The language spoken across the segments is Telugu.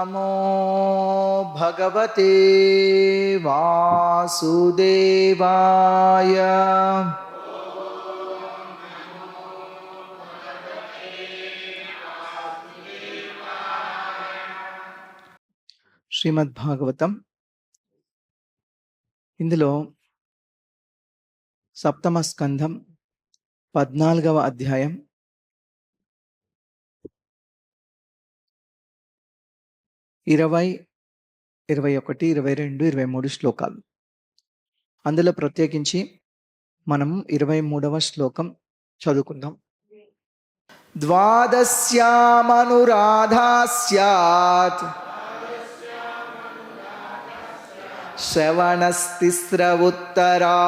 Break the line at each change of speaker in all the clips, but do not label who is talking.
నమో భగవతే వాసుదేవాయ. శ్రీమద్ భాగవతం ఇందులో సప్తమ స్కంధం 14వ అధ్యాయం 20, 21, 22, 23 శ్లోకాలు. అందులో ప్రత్యేకించి మనం 23వ శ్లోకం చదువుకుందాం. ద్వాదశ్యామనురాధాస్యాత్ శ్రవణస్తిస్రవుత్తరా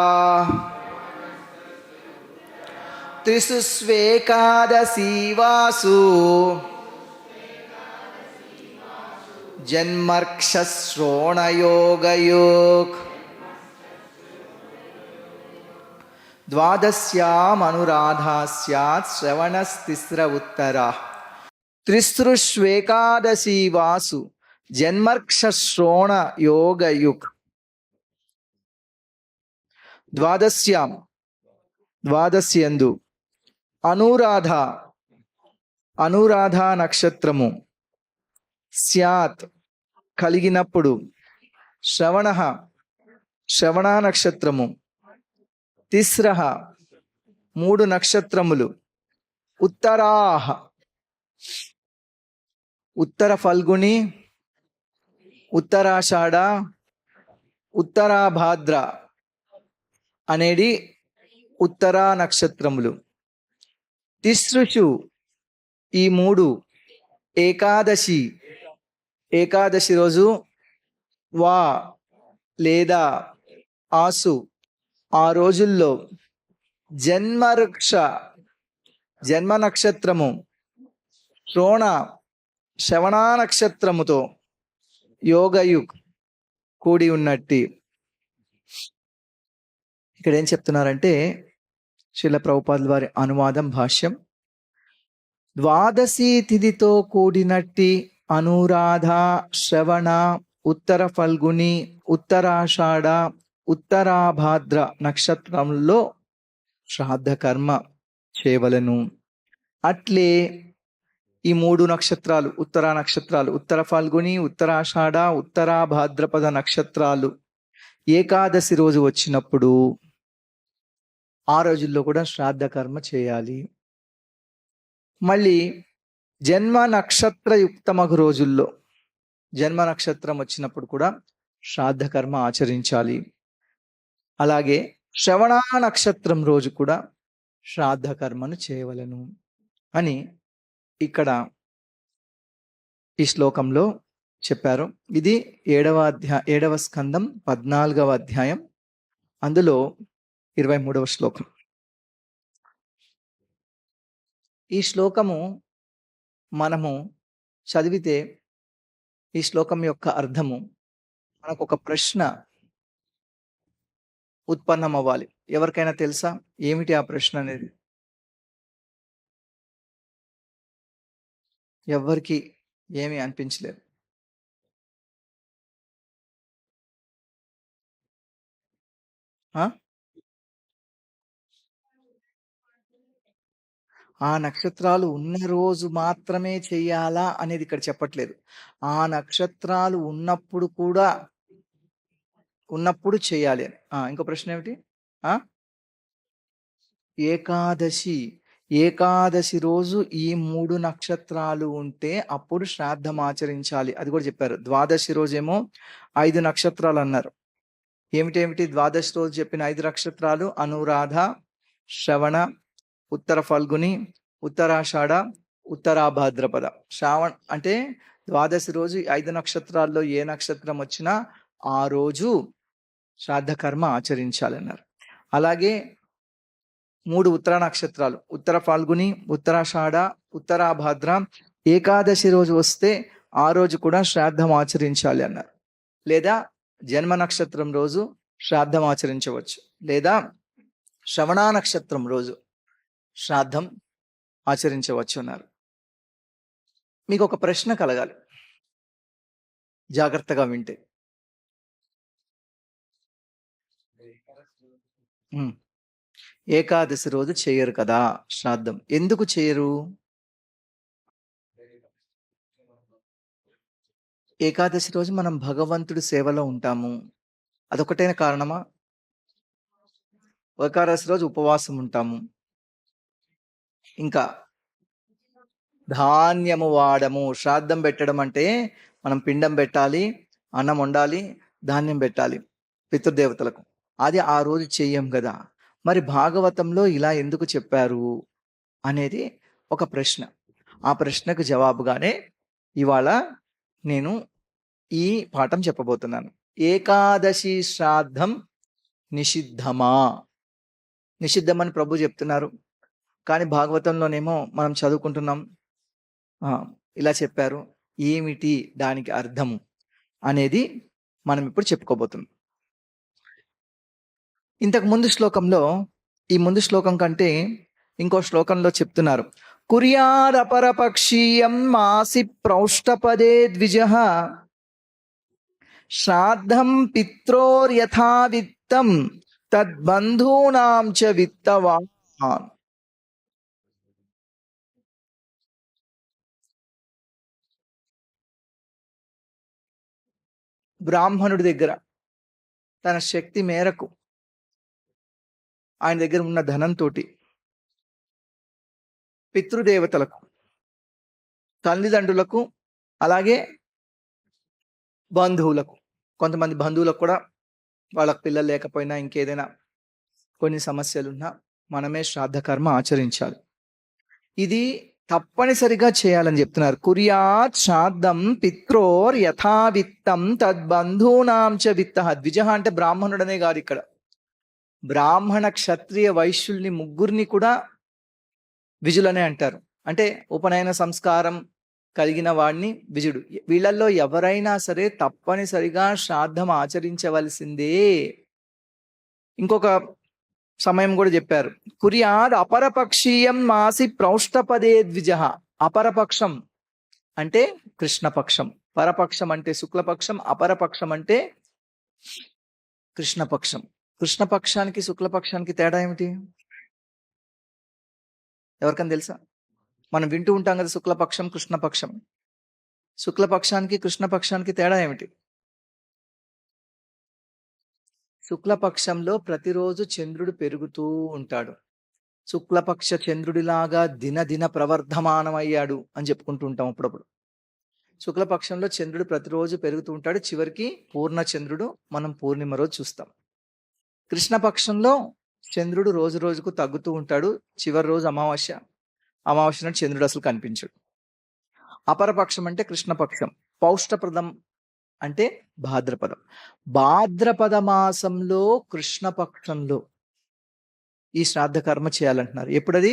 త్రిసు స్వేకాదశీవాసు జన్మర్క్షశ్రోణయోగయోగ్. ద్వాదశ్యామనురాధాస్యాత్ శ్రవణస్తిస్రవుత్తరా త్రిసృష్వేకాదశీవాసు జన్మర్క్షశ్రోణయోగయుగ్. ద్వాదశ్యందు అనురాధ నక్షత్రము స్యాత్ కలిగినప్పుడు, శ్రవణ నక్షత్రము, తిస్రః 3 నక్షత్రములు, ఉత్తరాః ఉత్తర ఫల్గుని, ఉత్తరాషాఢ, ఉత్తరాభాద్ర అనేది ఉత్తరా నక్షత్రములు. తిస్రుషు ఈ 3 ఏకాదశి రోజు, వా లేదా ఆసు ఆ రోజుల్లో, జన్మ నక్షత్రము శ్రవణ నక్షత్రముతో యోగయుగ్ కూడి ఉన్నట్టి. ఇక్కడ ఏం చెప్తున్నారంటే శ్రీల ప్రభుపాదుల వారి అనువాదం భాష్యం. ద్వాదశి తిథితో కూడినట్టి అనురాధ, శ్రవణ, ఉత్తర ఫల్గుని, ఉత్తరాషాఢ, ఉత్తరాభాద్ర నక్షత్రంలో శ్రాద్ధ కర్మ చేయవలను. అట్లే ఈ 3 నక్షత్రాలు, ఉత్తరా నక్షత్రాలు, ఉత్తర ఫల్గుని, ఉత్తరాషాఢ, ఉత్తరాభాద్రపద నక్షత్రాలు ఏకాదశి రోజు వచ్చినప్పుడు ఆ రోజుల్లో కూడా శ్రాద్ధ కర్మ చేయాలి. మళ్ళీ జన్మ నక్షత్రయుక్తమగు రోజుల్లో, జన్మ నక్షత్రం వచ్చినప్పుడు కూడా శ్రాద్ధ కర్మ ఆచరించాలి. అలాగే శ్రవణ నక్షత్రం రోజు కూడా శ్రాద్ధ కర్మను చేయవలను అని ఇక్కడ ఈ శ్లోకంలో చెప్పారు. ఇది 7వ స్కందం 14వ అధ్యాయం, అందులో 23వ శ్లోకం. ఈ శ్లోకము మనము చదివితే ఈ శ్లోకం యొక్క అర్థము మనకు ఒక ప్రశ్న ఉత్పన్నం అవ్వాలి. ఎవరికైనా తెలుసా ఏమిటి ఆ ప్రశ్న అనేది? ఎవ్వరికి ఏమీ అనిపించలేదు. ఆ నక్షత్రాలు ఉన్న రోజు మాత్రమే చెయ్యాలా అనేది ఇక్కడ చెప్పట్లేదు. ఆ నక్షత్రాలు ఉన్నప్పుడు చేయాలి అని. ఇంకో ప్రశ్న ఏమిటి? ఏకాదశి రోజు ఈ 3 నక్షత్రాలు ఉంటే అప్పుడు శ్రాద్ధం ఆచరించాలి, అది కూడా చెప్పారు. ద్వాదశి రోజేమో 5 నక్షత్రాలు అన్నారు. ఏమిటేమిటి ద్వాదశి రోజు చెప్పిన 5 నక్షత్రాలు? అనురాధ, శ్రవణ, ఉత్తర ఫల్గుని, ఉత్తరాషాఢ, ఉత్తరాభాద్రపద. అంటే ద్వాదశి రోజు 5 నక్షత్రాల్లో ఏ నక్షత్రం వచ్చినా ఆ రోజు శ్రాద్ధ కర్మ ఆచరించాలన్నారు. అలాగే 3 ఉత్తర నక్షత్రాలు, ఉత్తర ఫల్గుని, ఉత్తరాషాఢ, ఉత్తరాభాద్ర, ఏకాదశి రోజు వస్తే ఆ రోజు కూడా శ్రాద్ధం ఆచరించాలి అన్నారు. లేదా జన్మ నక్షత్రం రోజు శ్రాద్ధం ఆచరించవచ్చు, లేదా శ్రవణ నక్షత్రం రోజు శ్రాద్ధం ఆచరించవచ్చు అన్నారు. మీకు ఒక ప్రశ్న కలగాలి. జాగ్రత్తగా వింటే. హ్మ్. ఏకాదశి రోజు చెయ్యరు కదా శ్రాద్ధం. ఎందుకు చెయ్యరు? ఏకాదశి రోజు మనం భగవంతుడి సేవలో ఉంటాము. అదొకటేనా కారణమా? ఏకాదశి రోజు ఉపవాసం ఉంటాము. ఇంకా ధాన్యము వాడము. శ్రాద్ధం పెట్టడం అంటే మనం పిండం పెట్టాలి, అన్నం వండాలి, ధాన్యం పెట్టాలి పితృదేవతలకు. అది ఆ రోజు చెయ్యం గదా! మరి భాగవతంలో ఇలా ఎందుకు చెప్పారు అనేది ఒక ప్రశ్న. ఆ ప్రశ్నకు జవాబుగానే ఇవాళ నేను ఈ పాఠం చెప్పబోతున్నాను. ఏకాదశి శ్రాద్ధం నిషిద్ధమా? నిషిద్ధమని ప్రభు చెప్తున్నారు. కానీ భాగవతంలోనేమో మనం చదువుకుంటున్నాం. ఇలా చెప్పారు. ఏమిటి దానికి అర్థము అనేది మనం ఇప్పుడు చెప్పుకోబోతున్నాం. ఇంతకు ముందు శ్లోకంలో, ఈ ముందు శ్లోకం కంటే ఇంకో శ్లోకంలో చెప్తున్నారు. కుర్యాదపరపక్షీయం మాసి ప్రౌష్టపదే ద్విజః శ్రాద్ధం పిత్రోర్యథా విత్తం తద్బంధూనాం చ విత్తవాన్. బ్రాహ్మణుడి దగ్గర తన శక్తి మేరకు ఆయన దగ్గర ఉన్న ధనంతోటి పితృదేవతలకు, తల్లిదండ్రులకు, అలాగే బంధువులకు, కొంతమంది బంధువులకు కూడా వాళ్ళకి పిల్లలు లేకపోయినా ఇంకేదైనా కొన్ని సమస్యలున్నా మనమే శ్రాద్ధ కర్మ ఆచరించాలి. ఇది తప్పనిసరిగా చేయాలని చెప్తున్నారు. కుర్యాత్ శ్రాద్ధం పిత్రోర్ యథావిత్తం తద్బంధూనాం చ విత్తః. ద్విజ అంటే బ్రాహ్మణుడనే కాదు, ఇక్కడ బ్రాహ్మణ క్షత్రియ వైశ్యుల్ని ముగ్గురిని కూడా విజులనే అంటారు. అంటే ఉపనయన సంస్కారం కలిగిన వాడిని విజుడు. వీళ్ళల్లో ఎవరైనా సరే తప్పనిసరిగా శ్రాద్ధం ఆచరించవలసిందే. ఇంకొక సమయం కూడా చెప్పారు. కుర్యాద్ అపరపక్షీయం మాసి ప్రౌష్టపదే ద్విజః. అపరపక్షం అంటే కృష్ణపక్షం, పరపక్షం అంటే శుక్లపక్షం, అపరపక్షం అంటే కృష్ణపక్షం. కృష్ణపక్షానికి శుక్లపక్షానికి తేడా ఏమిటి? ఎవరికైనా తెలుసా? మనం వింటూ ఉంటాం కదా, శుక్లపక్షం కృష్ణపక్షం. శుక్లపక్షానికి కృష్ణపక్షానికి తేడా ఏమిటి? శుక్లపక్షంలో ప్రతిరోజు చంద్రుడు పెరుగుతూ ఉంటాడు. శుక్లపక్ష చంద్రుడిలాగా దినదిన ప్రవర్ధమానమయ్యాడు అని చెప్పుకుంటూ ఉంటాం అప్పుడప్పుడు. శుక్లపక్షంలో చంద్రుడు ప్రతిరోజు పెరుగుతూ ఉంటాడు. చివరికి పూర్ణ చంద్రుడు మనం పూర్ణిమ రోజు చూస్తాం. కృష్ణపక్షంలో చంద్రుడు రోజు రోజుకు తగ్గుతూ ఉంటాడు. చివరి రోజు అమావాస్య. అమావాస్య నాడు చంద్రుడు అసలు కనిపించడు. అపరపక్షం అంటే కృష్ణపక్షం. పౌష్ఠప్రదం అంటే భాద్రపదం. భాద్రపద మాసంలో కృష్ణపక్షంలో ఈ శ్రాద్ధ కర్మ చేయాలంటున్నారు. ఎప్పుడది?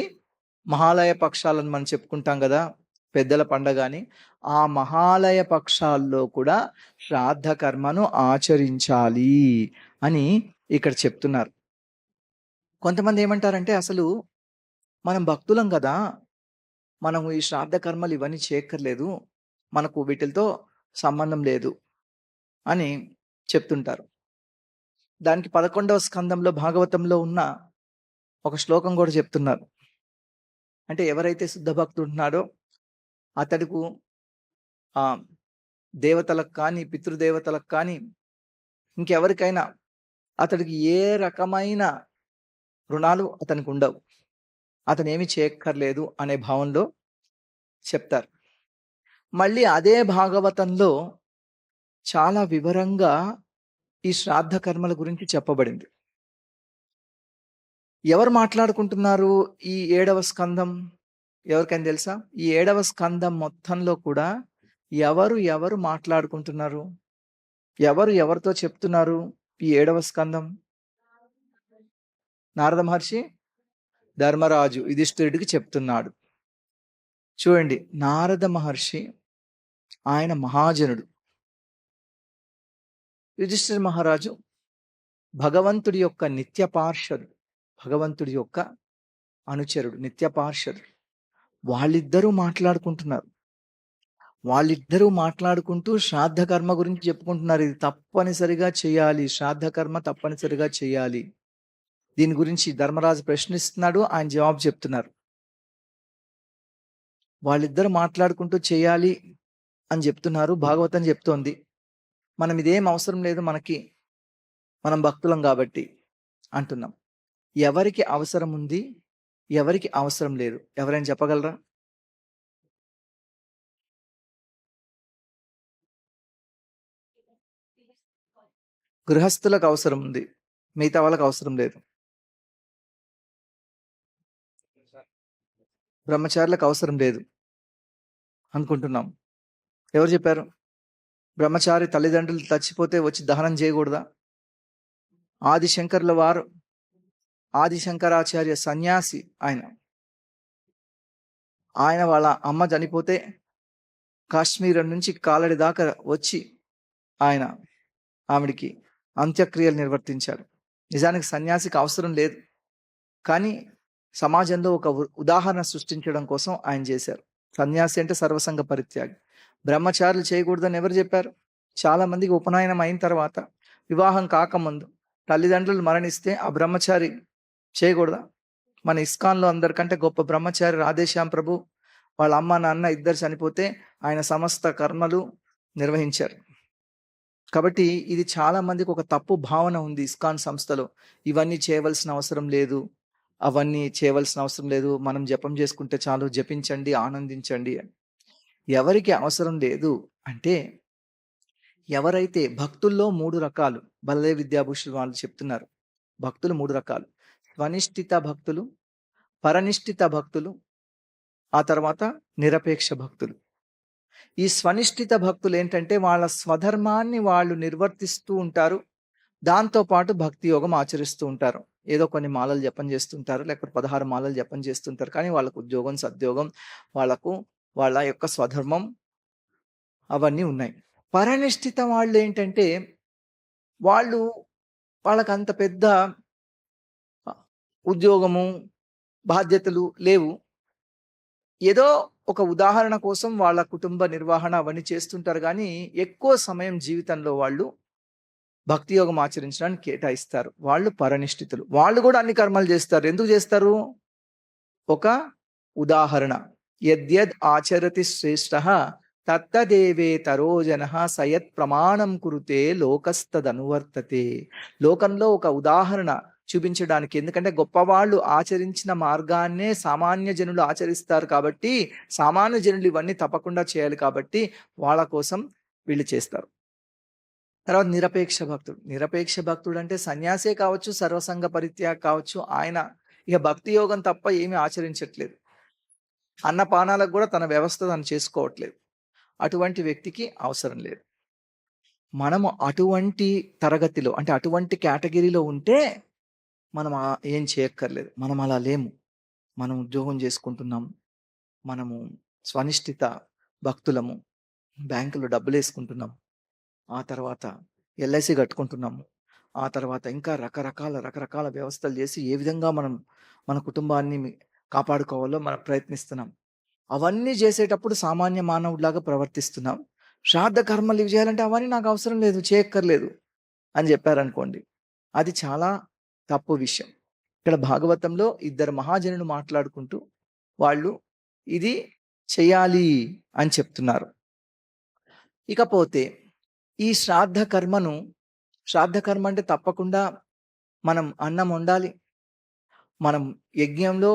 మహాలయ పక్షాలను మనం చెప్పుకుంటాం కదా, పెద్దల పండగ అని. ఆ మహాలయ పక్షాల్లో కూడా శ్రాద్ధ కర్మను ఆచరించాలి అని ఇక్కడ చెప్తున్నారు. కొంతమంది ఏమంటారంటే, అసలు మనం భక్తులం కదా, మనం ఈ శ్రాద్ధ కర్మలు ఇవన్నీ చేయక్కర్లేదు, మనకు వీటితో సంబంధం లేదు అని చెప్తుంటారు. దానికి 11వ స్కందంలో భాగవతంలో ఉన్న ఒక శ్లోకం కూడా చెప్తున్నారు. అంటే ఎవరైతే శుద్ధ భక్తుడు ఉన్నాడో అతడుకు ఆ దేవతలకు కానీ, పితృదేవతలకు కానీ, ఇంకెవరికైనా అతడికి ఏ రకమైన రుణాలు అతనికి ఉండవు, అతను ఏమి చేయక్కర్లేదు అనే భావంలో చెప్తారు. మళ్ళీ అదే భాగవతంలో చాలా వివరంగా ఈ శ్రాద్ధ కర్మల గురించి చెప్పబడింది. ఎవరు మాట్లాడుకుంటున్నారు ఈ 7వ స్కందం? ఎవరికైనా తెలుసా? ఈ 7వ స్కందం మొత్తంలో కూడా ఎవరు మాట్లాడుకుంటున్నారు? ఎవరు ఎవరితో చెప్తున్నారు ఈ 7వ స్కందం? నారద మహర్షి ధర్మరాజు యుధిష్ఠిరుడికి చెప్తున్నాడు. చూడండి, నారద మహర్షి ఆయన మహాజనుడు. యుధిష్ఠిర మహారాజు భగవంతుడి యొక్క నిత్య పార్షదుడు, భగవంతుడి యొక్క అనుచరుడు, నిత్య పార్షదుడు. వాళ్ళిద్దరూ మాట్లాడుకుంటున్నారు. వాళ్ళిద్దరూ మాట్లాడుకుంటూ శ్రాద్ధ కర్మ గురించి చెప్పుకుంటున్నారు. ఇది తప్పనిసరిగా చేయాలి. శ్రాద్ధ కర్మ తప్పనిసరిగా చేయాలి. దీని గురించి ధర్మరాజు ప్రశ్నిస్తున్నాడు. ఆయన జవాబు చెప్తున్నారు. వాళ్ళిద్దరూ మాట్లాడుకుంటూ చేయాలి అని చెప్తున్నారు. భాగవతం చెప్తోంది. మనం ఇదేం అవసరం లేదు మనకి. మనం భక్తులం కాబట్టి అంటున్నాం. ఎవరికి అవసరం ఉంది? ఎవరికి అవసరం లేదు? ఎవరైనా చెప్పగలరా? గృహస్థులకు అవసరం ఉంది. మిగతా వాళ్ళకి అవసరం లేదు. బ్రహ్మచారులకు అవసరం లేదు అనుకుంటున్నాం. ఎవరు చెప్పారు? బ్రహ్మచారి తల్లిదండ్రులు చచ్చిపోతే వచ్చి దహనం చేయకూడదా? ఆదిశంకరాచార్య సన్యాసి ఆయన. ఆయన వాళ్ళ అమ్మ చనిపోతే కాశ్మీరం నుంచి కాలడి దాకా వచ్చి ఆయన ఆవిడికి అంత్యక్రియలు నిర్వర్తించాడు. నిజానికి సన్యాసికి అవసరం లేదు. కానీ సమాజంలో ఒక ఉదాహరణ సృష్టించడం కోసం ఆయన చేశారు. సన్యాసి అంటే సర్వసంగ పరిత్యాగి. బ్రహ్మచారులు చేయకూడదని ఎవరు చెప్పారు? చాలా మందికి ఉపనయనం అయిన తర్వాత, వివాహం కాకముందు తల్లిదండ్రులు మరణిస్తే ఆ బ్రహ్మచారి చేయకూడదా? మన ఇస్కాన్లో అందరికంటే గొప్ప బ్రహ్మచారి రాధేశ్యాం ప్రభు. వాళ్ళ అమ్మ నాన్న ఇద్దరు చనిపోతే ఆయన సమస్త కర్మలు నిర్వహించారు. కాబట్టి ఇది చాలా మందికి ఒక తప్పు భావన ఉంది ఇస్కాన్ సంస్థలో. ఇవన్నీ చేయవలసిన అవసరం లేదు, అవన్నీ చేయవలసిన అవసరం లేదు, మనం జపం చేసుకుంటే చాలు, జపించండి, ఆనందించండి అని. ఎవరికి అవసరం లేదు అంటే, ఎవరైతే భక్తుల్లో 3 రకాలు, బలదేవ్ విద్యాభూషణ్ వాళ్ళు చెప్తున్నారు. భక్తులు 3 రకాలు. స్వనిష్ఠిత భక్తులు, పరనిష్ఠిత భక్తులు, ఆ తర్వాత నిరపేక్ష భక్తులు. ఈ స్వనిష్ఠిత భక్తులు ఏంటంటే వాళ్ళ స్వధర్మాన్ని వాళ్ళు నిర్వర్తిస్తూ ఉంటారు. దాంతో పాటు భక్తి యోగం ఆచరిస్తూ ఉంటారు. ఏదో కొన్ని మాలలు జపం చేస్తుంటారు, లేకపోతే 16 మాలలు జపం చేస్తుంటారు. కానీ వాళ్ళకు ఉద్యోగం, సద్యోగం, వాళ్ళకు వాళ్ళ యొక్క స్వధర్మం అవన్నీ ఉన్నాయి. పరనిష్ఠిత వాళ్ళు ఏంటంటే, వాళ్ళు వాళ్ళకంత పెద్ద ఉద్యోగము, బాధ్యతలు లేవు. ఏదో ఒక ఉదాహరణ కోసం వాళ్ళ కుటుంబ నిర్వహణ అవన్నీ చేస్తుంటారు. కానీ ఎక్కువ సమయం జీవితంలో వాళ్ళు భక్తి యోగం ఆచరించడానికి కేటాయిస్తారు. వాళ్ళు పరనిష్ఠితులు. వాళ్ళు కూడా అన్ని కర్మలు చేస్తారు. ఎందుకు చేస్తారు? ఒక ఉదాహరణ. యద్యద్ ఆచరతి శ్రేష్ఠః తత్తదేవేతరో జనః సయత్ ప్రమాణం కురుతే లోకస్తదనువర్తతే. లోకంలో ఒక ఉదాహరణ చూపించడానికి. ఎందుకంటే గొప్పవాళ్ళు ఆచరించిన మార్గాన్నే సామాన్య జనులు ఆచరిస్తారు కాబట్టి, సామాన్య జనులు ఇవన్నీ తప్పకుండా చేయాలి కాబట్టి వాళ్ళ కోసం వీళ్ళు చేస్తారు. తర్వాత నిరపేక్ష భక్తుడు. నిరపేక్ష భక్తుడు అంటే సన్యాసే కావచ్చు, సర్వసంగ పరిత్యాగ కావచ్చు. ఆయన ఇక భక్తి యోగం తప్ప ఏమీ ఆచరించట్లేదు. అన్నపానాలకు కూడా తన వ్యవస్థ తను చేసుకోవట్లేదు. అటువంటి వ్యక్తికి అవసరం లేదు. మనము అటువంటి తరగతిలో అంటే అటువంటి కేటగిరీలో ఉంటే మనం ఏం చేయక్కర్లేదు. మనం అలా లేము. మనం ఉద్యోగం చేసుకుంటున్నాం. మనము స్వనిష్ఠిత భక్తులము. బ్యాంకులో డబ్బులేసుకుంటున్నాం. ఆ తర్వాత ఎల్ఐసి కట్టుకుంటున్నాము. ఆ తర్వాత ఇంకా రకరకాల వ్యవస్థలు చేసి ఏ విధంగా మనం మన కుటుంబాన్ని కాపాడుకోవాలో మనం ప్రయత్నిస్తున్నాం. అవన్నీ చేసేటప్పుడు సామాన్య మానవుడిలాగా ప్రవర్తిస్తున్నాం. శ్రాద్ధ కర్మలు ఇవి చేయాలంటే అవన్నీ నాకు అవసరం లేదు, చేయక్కర్లేదు అని చెప్పారనుకోండి, అది చాలా తప్పు విషయం. ఇక్కడ భాగవతంలో ఇద్దరు మహాజనులు మాట్లాడుకుంటూ వాళ్ళు ఇది చేయాలి అని చెప్తున్నారు. ఇకపోతే ఈ శ్రాద్ధ కర్మ అంటే తప్పకుండా మనం అన్నం వండాలి. మనం యజ్ఞంలో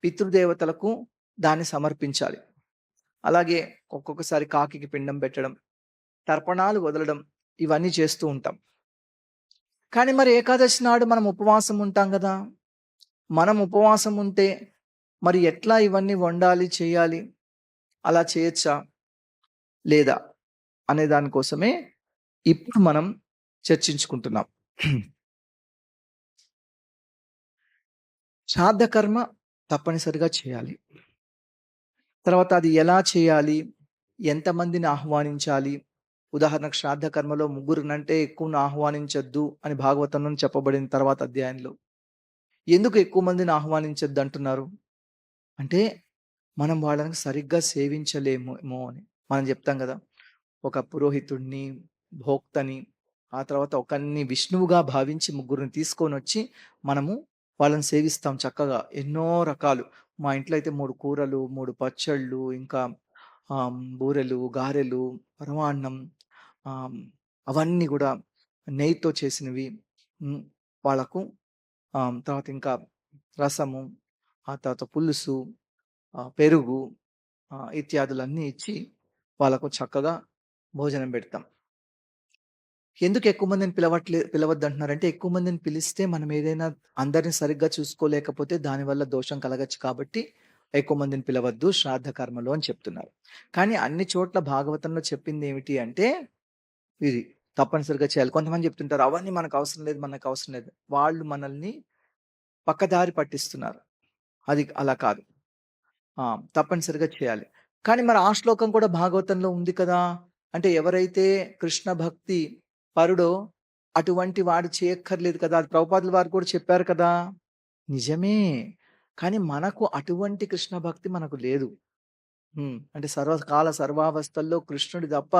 పితృదేవతలకు దాన్ని సమర్పించాలి. అలాగే ఒక్కొక్కసారి కాకికి పిండం పెట్టడం, తర్పణాలు వదలడం, ఇవన్నీ చేస్తూ ఉంటాం. కానీ మరి ఏకాదశి నాడు మనం ఉపవాసం ఉంటాం కదా. మనం ఉపవాసం ఉంటే మరి ఎట్లా ఇవన్నీ వండాలి, చేయాలి, అలా చేయొచ్చా లేదా అనే దానికోసమే ఇప్పుడు మనం చర్చించుకుంటున్నాం. శ్రాద్ధ కర్మ తప్పనిసరిగా చేయాలి. తర్వాత అది ఎలా చేయాలి, ఎంతమందిని ఆహ్వానించాలి? ఉదాహరణకు శ్రాద్ధ కర్మలో ముగ్గురినంటే ఎక్కువను ఆహ్వానించొద్దు అని భాగవతంలో చెప్పబడిన తర్వాత అధ్యాయంలో. ఎందుకు ఎక్కువ మందిని ఆహ్వానించొద్దు అంటున్నారు అంటే, మనం వాళ్ళని సరిగ్గా సేవించలేమేమో అని. మనం చెప్తాం కదా, ఒక పురోహితుడిని, భోక్తని, ఆ తర్వాత ఒకరిని విష్ణువుగా భావించి ముగ్గురిని తీసుకొనొచ్చి మనము వాళ్ళని సేవిస్తాం చక్కగా. ఎన్నో రకాలు. మా ఇంట్లో అయితే 3 కూరలు, 3 పచ్చళ్ళు, ఇంకా బూరెలు, గారెలు, పరమాన్నం, ఆహ్, అవన్నీ గూడా నెయ్యితో చేసినవి. హ్మ్. వాళ్ళకు తర్వాత ఇంకా రసము, ఆ తర్వాత పులుసు, పెరుగు, ఇత్యాదులన్నీ ఇచ్చి వాళ్ళకు చక్కగా భోజనం పెడతాం. ఎందుకు ఎక్కువ మందిని పిలవద్దంటున్నారంటే, ఎక్కువ మందిని పిలిస్తే మనం ఏదైనా అందరిని సరిగ్గా చూసుకోలేకపోతే దానివల్ల దోషం కలగచ్చు కాబట్టి ఎక్కువ మందిని పిలవద్దు శ్రాద్ధ కర్మలో అని చెప్తున్నారు. కానీ అన్ని చోట్ల భాగవతంలో చెప్పిందేమిటి అంటే ఇది తప్పనిసరిగా చేయాలి. కొంతమంది చెప్తుంటారు అవన్నీ మనకవసరం లేదు, మనకవసరం లేదు. వాళ్ళు మనల్ని పక్కదారి పట్టిస్తున్నారు. అది అలా కాదు. తప్పనిసరిగా చేయాలి. కానీ మరి ఆ శ్లోకం కూడా భాగవతంలో ఉంది కదా! అంటే ఎవరైతే కృష్ణ భక్తి పరుడో అటువంటి వాడు చేయక్కర్లేదు కదా! అది ప్రభుపాదుల వారు కూడా చెప్పారు కదా! నిజమే. కానీ మనకు అటువంటి కృష్ణ భక్తి మనకు లేదు. అంటే సర్వకాల సర్వావస్థల్లో కృష్ణుడు తప్ప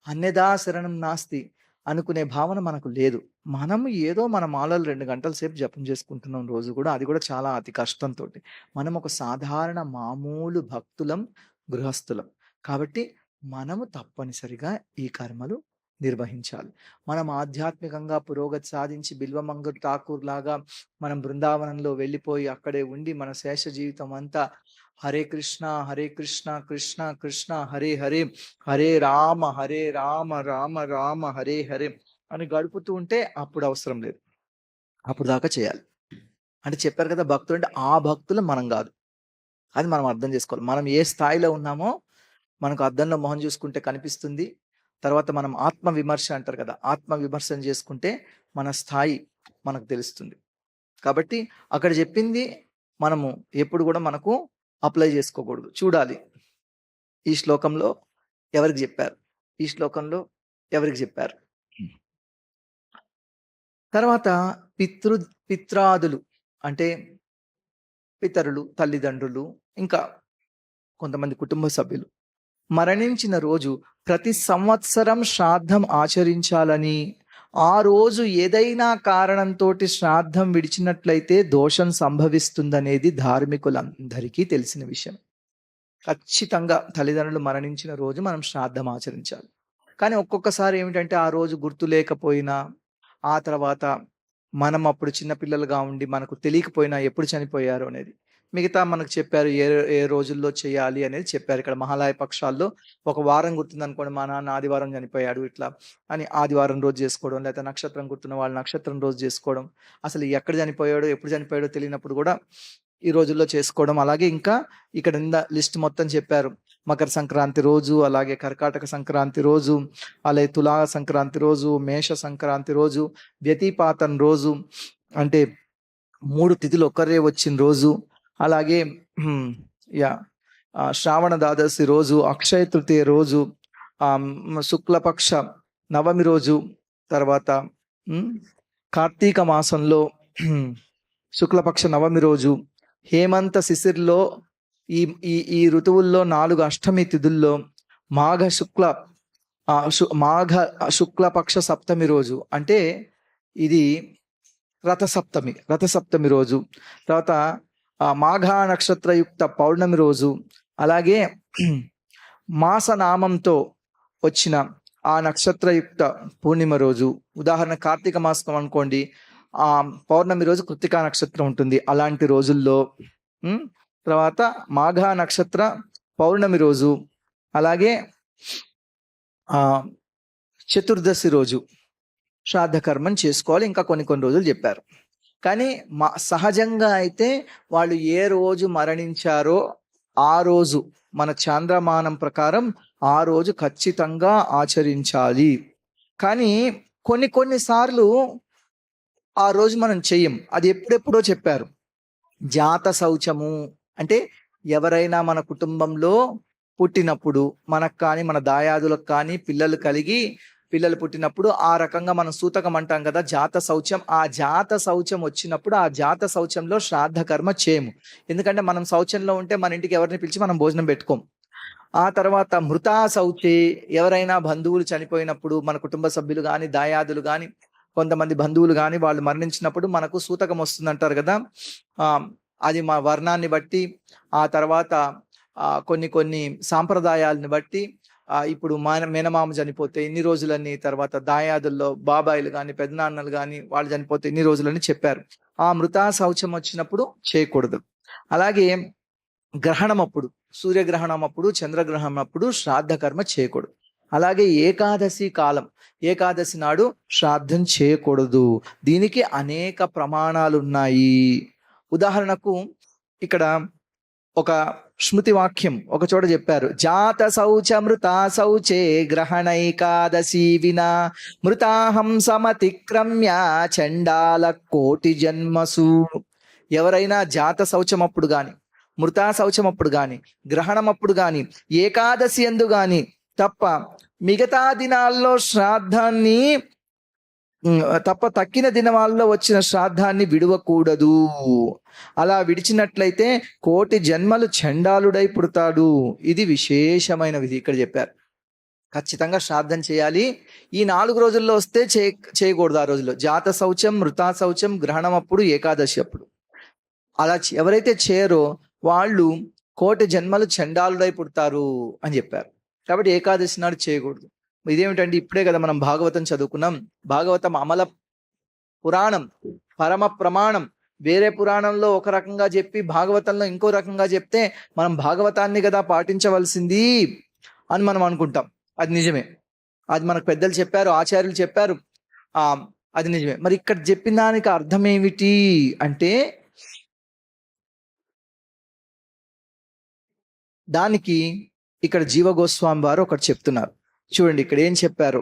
అన్యథా శరణం నాస్తి అనుకునే భావన మనకు లేదు. మనం ఏదో మన మాలలు 2 గంటల సేపు జపం చేసుకుంటున్నాం రోజు గూడా. అది గూడా చాలా అతి కష్టంతోటి. మనం ఒక సాధారణ మామూలు భక్తులం, గృహస్థులం. కాబట్టి మనము తప్పనిసరిగా ఈ కర్మలు నిర్వహించాలి. మనం ఆధ్యాత్మికంగా పురోగతి సాధించి బిల్వమంగళ్ ఠాకూర్ లాగా మనం బృందావనంలో వెళ్ళిపోయి అక్కడే ఉండి మన శేష జీవితం అంతా హరే కృష్ణ, హరే కృష్ణ, కృష్ణ కృష్ణ హరే హరే, హరే రామ రామ రామ హరే హరే అని గడుపుతూ ఉంటే అప్పుడు అవసరం లేదు. అప్పుడు దాకా చేయాలి. అంటే చెప్పారు కదా, భక్తులు అంటే ఆ భక్తులు మనం కాదు. అది మనం అర్థం చేసుకోవాలి. మనం ఏ స్థాయిలో ఉన్నామో మనకు అద్దంలో మొహం చూసుకుంటే కనిపిస్తుంది. తర్వాత మనం ఆత్మ విమర్శ అంటారు కదా, ఆత్మ విమర్శన చేసుకుంటే మన స్థాయి మనకు తెలుస్తుంది. కాబట్టి అక్కడ చెప్పింది మనము ఎప్పుడు కూడా మనకు అప్లై చేసుకోకూడదు. చూడాలి ఈ శ్లోకంలో ఎవరికి చెప్పారు, ఈ శ్లోకంలో ఎవరికి చెప్పారు. తర్వాత పిత్రాదులు అంటే పితరులు, తల్లిదండ్రులు, ఇంకా కొంతమంది కుటుంబ సభ్యులు మరణించిన రోజు ప్రతి సంవత్సరం శ్రాద్ధం ఆచరించాలని, ఆ రోజు ఏదైనా కారణంతోటి శ్రాద్ధం విడిచినట్లయితే దోషం సంభవిస్తుందనేది ధార్మికులందరికీ తెలిసిన విషయం. ఖచ్చితంగా తల్లిదండ్రులు మరణించిన రోజు మనం శ్రాద్ధం ఆచరించాలి. కానీ ఒక్కొక్కసారి ఏమిటంటే ఆ రోజు గుర్తు లేకపోయినా, ఆ తర్వాత మనం అప్పుడు చిన్న పిల్లలుగా ఉండి మనకు తెలియకపోయినా ఎప్పుడు చనిపోయారు అనేది. మిగతా మనకు చెప్పారు ఏ ఏ రోజుల్లో చేయాలి అనేది చెప్పారు. ఇక్కడ మహాలయ పక్షాల్లో ఒక వారం గుర్తుందనుకోండి, మా నాన్న ఆదివారం చనిపోయాడు ఇట్లా అని ఆదివారం రోజు చేసుకోవడం, లేకపోతే నక్షత్రం గుర్తున్న వాళ్ళు నక్షత్రం రోజు చేసుకోవడం. అసలు ఎక్కడ చనిపోయాడో, ఎప్పుడు చనిపోయాడో తెలియనప్పుడు కూడా ఈ రోజుల్లో చేసుకోవడం. అలాగే ఇంకా ఇక్కడ లిస్ట్ మొత్తం చెప్పారు. మకర సంక్రాంతి రోజు, అలాగే కర్కాటక సంక్రాంతి రోజు, అలాగే తులా సంక్రాంతి రోజు, మేష సంక్రాంతి రోజు, వ్యతిపాతం రోజు అంటే 3 తిథులు ఒక్కరే వచ్చిన రోజు, అలాగే శ్రావణ ద్వాదశి రోజు, అక్షయ తృతీయ రోజు, శుక్లపక్ష నవమి రోజు, తర్వాత కార్తీక మాసంలో శుక్లపక్ష నవమి రోజు, హేమంత శిశిర్లో ఈ ఈ ఈ ఋతువుల్లో 4 అష్టమి తిథుల్లో మాఘ శుక్లపక్ష సప్తమి రోజు అంటే ఇది రథసప్తమి రోజు, తర్వాత మాఘా నక్షత్రయుక్త పౌర్ణమి రోజు, అలాగే మాసనామంతో వచ్చిన ఆ నక్షత్రయుక్త పూర్ణిమ రోజు. ఉదాహరణ కార్తీక మాసం అనుకోండి, పౌర్ణమి రోజు కృత్తికా నక్షత్రం ఉంటుంది. అలాంటి రోజుల్లో తర్వాత మాఘా నక్షత్ర పౌర్ణమి రోజు, అలాగే చతుర్దశి రోజు శ్రాద్ధ కర్మం చేసుకోవాలి. ఇంకా కొన్ని రోజులు చెప్పారు. కానీ సహజంగా అయితే వాళ్ళు ఏ రోజు మరణించారో ఆ రోజు మన చాంద్రమానం ప్రకారం ఆ రోజు ఖచ్చితంగా ఆచరించాలి. కానీ కొన్నిసార్లు ఆ రోజు మనం చెయ్యం. అది ఎప్పుడెప్పుడో చెప్పారు. జాత శౌచము అంటే ఎవరైనా మన కుటుంబంలో పుట్టినప్పుడు మనకు కానీ మన దాయాదులకు కానీ పిల్లలు పుట్టినప్పుడు ఆ రకంగా మనం సూతకం అంటాం కదా, జాత శౌచం. ఆ జాత శౌచం వచ్చినప్పుడు ఆ జాత శౌచంలో శ్రాద్ధ కర్మ చేయము. ఎందుకంటే మనం శౌచంలో ఉంటే మన ఇంటికి ఎవరిని పిలిచి మనం భోజనం పెట్టుకోం. ఆ తర్వాత మృతా శౌచే, ఎవరైనా బంధువులు చనిపోయినప్పుడు మన కుటుంబ సభ్యులు కానీ దాయాదులు కానీ కొంతమంది బంధువులు కానీ వాళ్ళు మరణించినప్పుడు మనకు సూతకం వస్తుంది అంటారు కదా. ఆ అది మా వర్ణాన్ని బట్టి, ఆ తర్వాత కొన్ని కొన్ని సాంప్రదాయాలను బట్టి ఇప్పుడు మేనమామ చనిపోతే ఇన్ని రోజులని, తర్వాత దాయాదుల్లో బాబాయిలు కానీ పెద్దనాన్నలు కానీ వాళ్ళు చనిపోతే ఇన్ని రోజులని చెప్పారు. ఆ మృతా శౌచం వచ్చినప్పుడు చేయకూడదు. అలాగే గ్రహణం అప్పుడు, సూర్యగ్రహణం అప్పుడు, చంద్రగ్రహణం అప్పుడు శ్రాద్ధ కర్మ చేయకూడదు. అలాగే ఏకాదశి కాలం, ఏకాదశి నాడు శ్రాద్ధం చేయకూడదు. దీనికి అనేక ప్రమాణాలు ఉన్నాయి. ఉదాహరణకు ఇక్కడ ఒక స్మృతి వాక్యం ఒక చోట చెప్పారు, జాత శౌచ మృతా శౌచే గ్రహణైకాదశి వినా మృతాహం సమతిక్రమ్య చండాల కోటి జన్మసు. ఎవరైనా జాత శౌచం అప్పుడు గాని, మృతా శౌచం అప్పుడు గాని, గ్రహణం అప్పుడు గాని, ఏకాదశి ఎందు గాని తప్ప మిగతా దినాల్లో శ్రాద్ధాన్ని తక్కిన దినాల్లో వచ్చిన శ్రాద్ధాన్ని విడవకూడదు. అలా విడిచినట్లయితే కోటి జన్మలు చండాలుడై పుడతాడు. ఇది విశేషమైన విధి ఇక్కడ చెప్పారు. ఖచ్చితంగా శ్రాద్ధం చేయాలి. ఈ 4 రోజుల్లో వస్తే చేయకూడదు. ఆ రోజుల్లో జాత శౌచం, మృతా శౌచం, గ్రహణం అప్పుడు, ఏకాదశి అప్పుడు. అలా ఎవరైతే చేయరో వాళ్ళు కోటి జన్మలు చండాలుడై పుడతారు అని చెప్పారు. కాబట్టి ఏకాదశి నాడు చేయకూడదు. ఇదేమిటండి, ఇప్పుడే కదా మనం భాగవతం చదువుకున్నాం. భాగవతం అమల పురాణం, పరమ ప్రమాణం. వేరే పురాణంలో ఒక రకంగా చెప్పి భాగవతంలో ఇంకో రకంగా చెప్తే మనం భాగవతాన్ని కదా పాటించవలసింది అని మనం అనుకుంటాం. అది నిజమే, అది మనకు పెద్దలు చెప్పారు, ఆచార్యులు చెప్పారు, అది నిజమే. మరి ఇక్కడ చెప్పిన దానికి అర్థం ఏమిటి అంటే, దానికి ఇక్కడ జీవగోస్వామి వారు ఒకటి చెప్తున్నారు. చూడండి ఇక్కడ ఏం చెప్పారు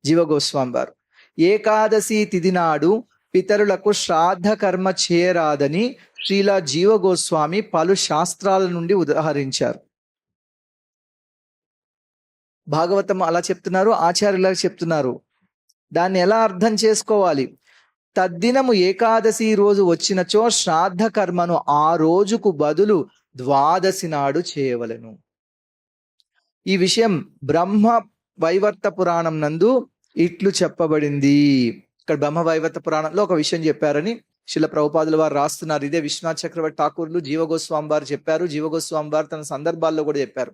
జీవగోస్వామి వారు. ఏకాదశి తిథి నాడు పితరులకు శ్రాద్ధ కర్మ చేయరాదని శ్రీల జీవగోస్వామి పలు శాస్త్రాల నుండి ఉదాహరించారు. భాగవతం అలా చెప్తున్నారు, ఆచార్యులా చెప్తున్నారు. దాన్ని ఎలా అర్థం చేసుకోవాలి? తద్దినము ఏకాదశి రోజు వచ్చినచో శ్రాద్ధ కర్మను ఆ రోజుకు బదులు ద్వాదశి నాడు చేయవలెను. ఈ విషయం బ్రహ్మ వైవర్త పురాణం నందు ఇట్లు చెప్పబడింది. ఇక్కడ బ్రహ్మ వైవర్త పురాణంలో ఒక విషయం చెప్పారని శిల ప్రభుపాదుల వారు రాస్తున్నారు. ఇదే విశ్వనాథ్ చక్రవర్తి ఠాకూర్లు జీవగోస్వామి వారు చెప్పారు. జీవగోస్వామి వారు తన సందర్భాల్లో కూడా చెప్పారు.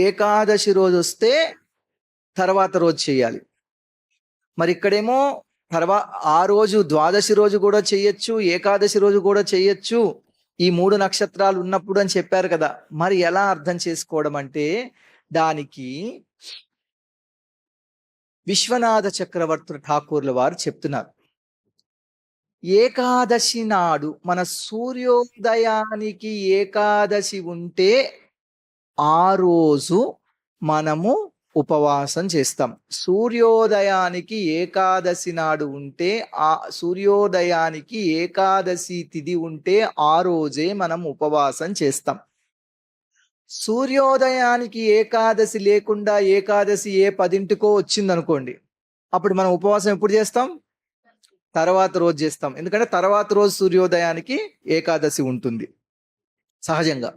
ఏకాదశి రోజు వస్తే తర్వాత రోజు చేయాలి. మరి ఇక్కడేమో ఆ రోజు ద్వాదశి రోజు కూడా చెయ్యొచ్చు, ఏకాదశి రోజు కూడా చెయ్యొచ్చు, ఈ 3 నక్షత్రాలు ఉన్నప్పుడు అని చెప్పారు కదా. మరి ఎలా అర్థం చేసుకోవడం అంటే, దానికి విశ్వనాథ చక్రవర్తి ఠాకూర్ల వారు చెప్తున్నారు. ఏకాదశి నాడు మన సూర్యోదయానికి ఏకాదశి ఉంటే ఆ రోజు మనము ఉపవాసం చేస్తాం. సూర్యోదయానికి ఏకాదశి నాడు ఉంటే, ఆ సూర్యోదయానికి ఏకాదశి తిథి ఉంటే ఆ రోజే మనం ఉపవాసం చేస్తాం. సూర్యోదయానికి ఏకాదశి లేకుండా ఏకాదశి 10ంటికో వచ్చిందనుకోండి, అప్పుడు మనం ఉపవాసం ఎప్పుడు చేస్తాం? తర్వాత రోజు చేస్తాం. ఎందుకంటే తర్వాత రోజు సూర్యోదయానికి ఏకాదశి ఉంటుంది సహజంగా.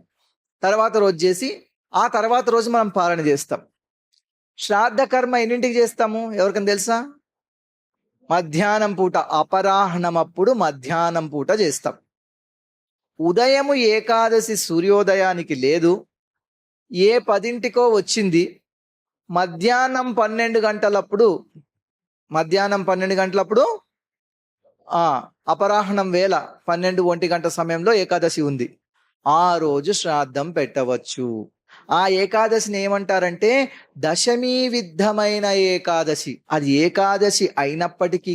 తర్వాత రోజు చేసి ఆ తర్వాత రోజు మనం పాలన చేస్తాం. శ్రాద్ధ కర్మ ఎన్నింటికి చేస్తాము ఎవరికైనా తెలుసా? మధ్యాహ్నం పూట, అపరాహ్నం అప్పుడు మధ్యాహ్నం పూట చేస్తాం. ఉదయము ఏకాదశి సూర్యోదయానికి లేదు, 10ంటికో వచ్చింది, మధ్యాహ్నం 12 గంటలప్పుడు, అపరాహ్నం వేళ 12-1 గంట సమయంలో ఏకాదశి ఉంది. ఆ రోజు శ్రాద్ధం పెట్టవచ్చు. ఆ ఏకాదశిని ఏమంటారంటే దశమి విద్ధమైన ఏకాదశి. అది ఏకాదశి అయినప్పటికీ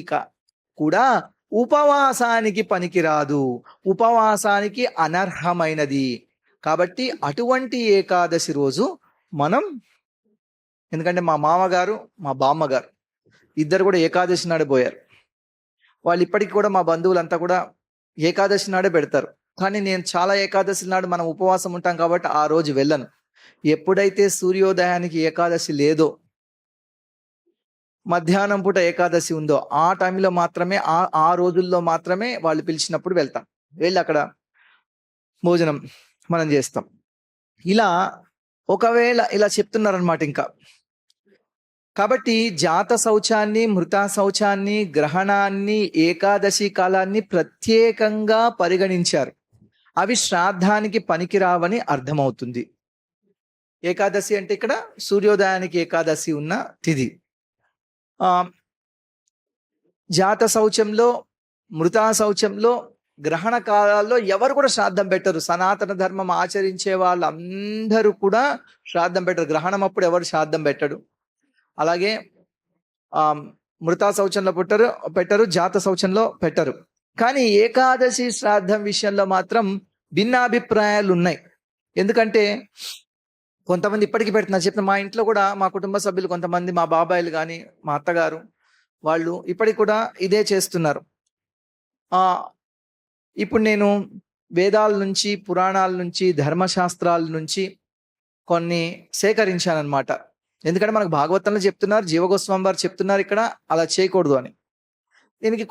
కూడా ఉపవాసానికి పనికిరాదు, ఉపవాసానికి అనర్హమైనది. కాబట్టి అటువంటి ఏకాదశి రోజు మనం, ఎందుకంటే మా మామగారు మా బామ్మగారు ఇద్దరు కూడా ఏకాదశి నాడే పోయారు. వాళ్ళు ఇప్పటికి కూడా మా బంధువులంతా కూడా ఏకాదశి నాడే పెడతారు. కానీ నేను చాలా ఏకాదశి నాడు మనం ఉపవాసం ఉంటాం కాబట్టి ఆ రోజు వెళ్ళను. ఎప్పుడైతే సూర్యోదయానికి ఏకాదశి లేదో, మధ్యాహ్నం పూట ఏకాదశి ఉందో ఆ టైంలో మాత్రమే, ఆ రోజుల్లో మాత్రమే వాళ్ళు పిలిచినప్పుడు వెళ్తాం. వెళ్ళి అక్కడ భోజనం మనం చేస్తాం. ఇలా ఒకవేళ ఇలా చెప్తున్నారనమాట ఇంకా. కాబట్టి జాత శౌచాన్ని, మృత శౌచాన్ని, గ్రహణాన్ని, ఏకాదశి కాలాన్ని ప్రత్యేకంగా పరిగణించారు. అవి శ్రాద్ధానికి పనికిరావని అర్థమవుతుంది. ఏకాదశి అంటే ఇక్కడ సూర్యోదయానికి ఏకాదశి ఉన్న తిథి. జాత శౌచంలో, మృతా శౌచంలో, గ్రహణ కాలాల్లో ఎవరు కూడా శ్రాద్ధం పెట్టరు. సనాతన ధర్మం ఆచరించే వాళ్ళందరూ కూడా శ్రాద్ధం పెట్టరు. గ్రహణం అప్పుడు ఎవరు శ్రాద్ధం పెట్టడు. అలాగే మృతా శౌచంలో పెట్టరు, జాత శౌచంలో పెట్టరు. కానీ ఏకాదశి శ్రాద్ధం విషయంలో మాత్రం భిన్నాభిప్రాయాలు ఉన్నాయి. ఎందుకంటే కొంతమంది ఇప్పటికీ పెడుతున్నారు. చెప్పిన మా ఇంట్లో కూడా మా కుటుంబ సభ్యులు కొంతమంది, మా బాబాయిలు కానీ, మా అత్తగారు వాళ్ళు ఇప్పటికి కూడా ఇదే చేస్తున్నారు. ఇప్పుడు నేను వేదాల నుంచి, పురాణాల నుంచి, ధర్మశాస్త్రాల నుంచి కొన్ని సేకరించానమాట. ఎందుకంటే మనకు భాగవతంలో చెప్తున్నారు, జీవగోస్వామి వారు చెప్తున్నారు ఇక్కడ అలా చేయకూడదు అని. దీనికి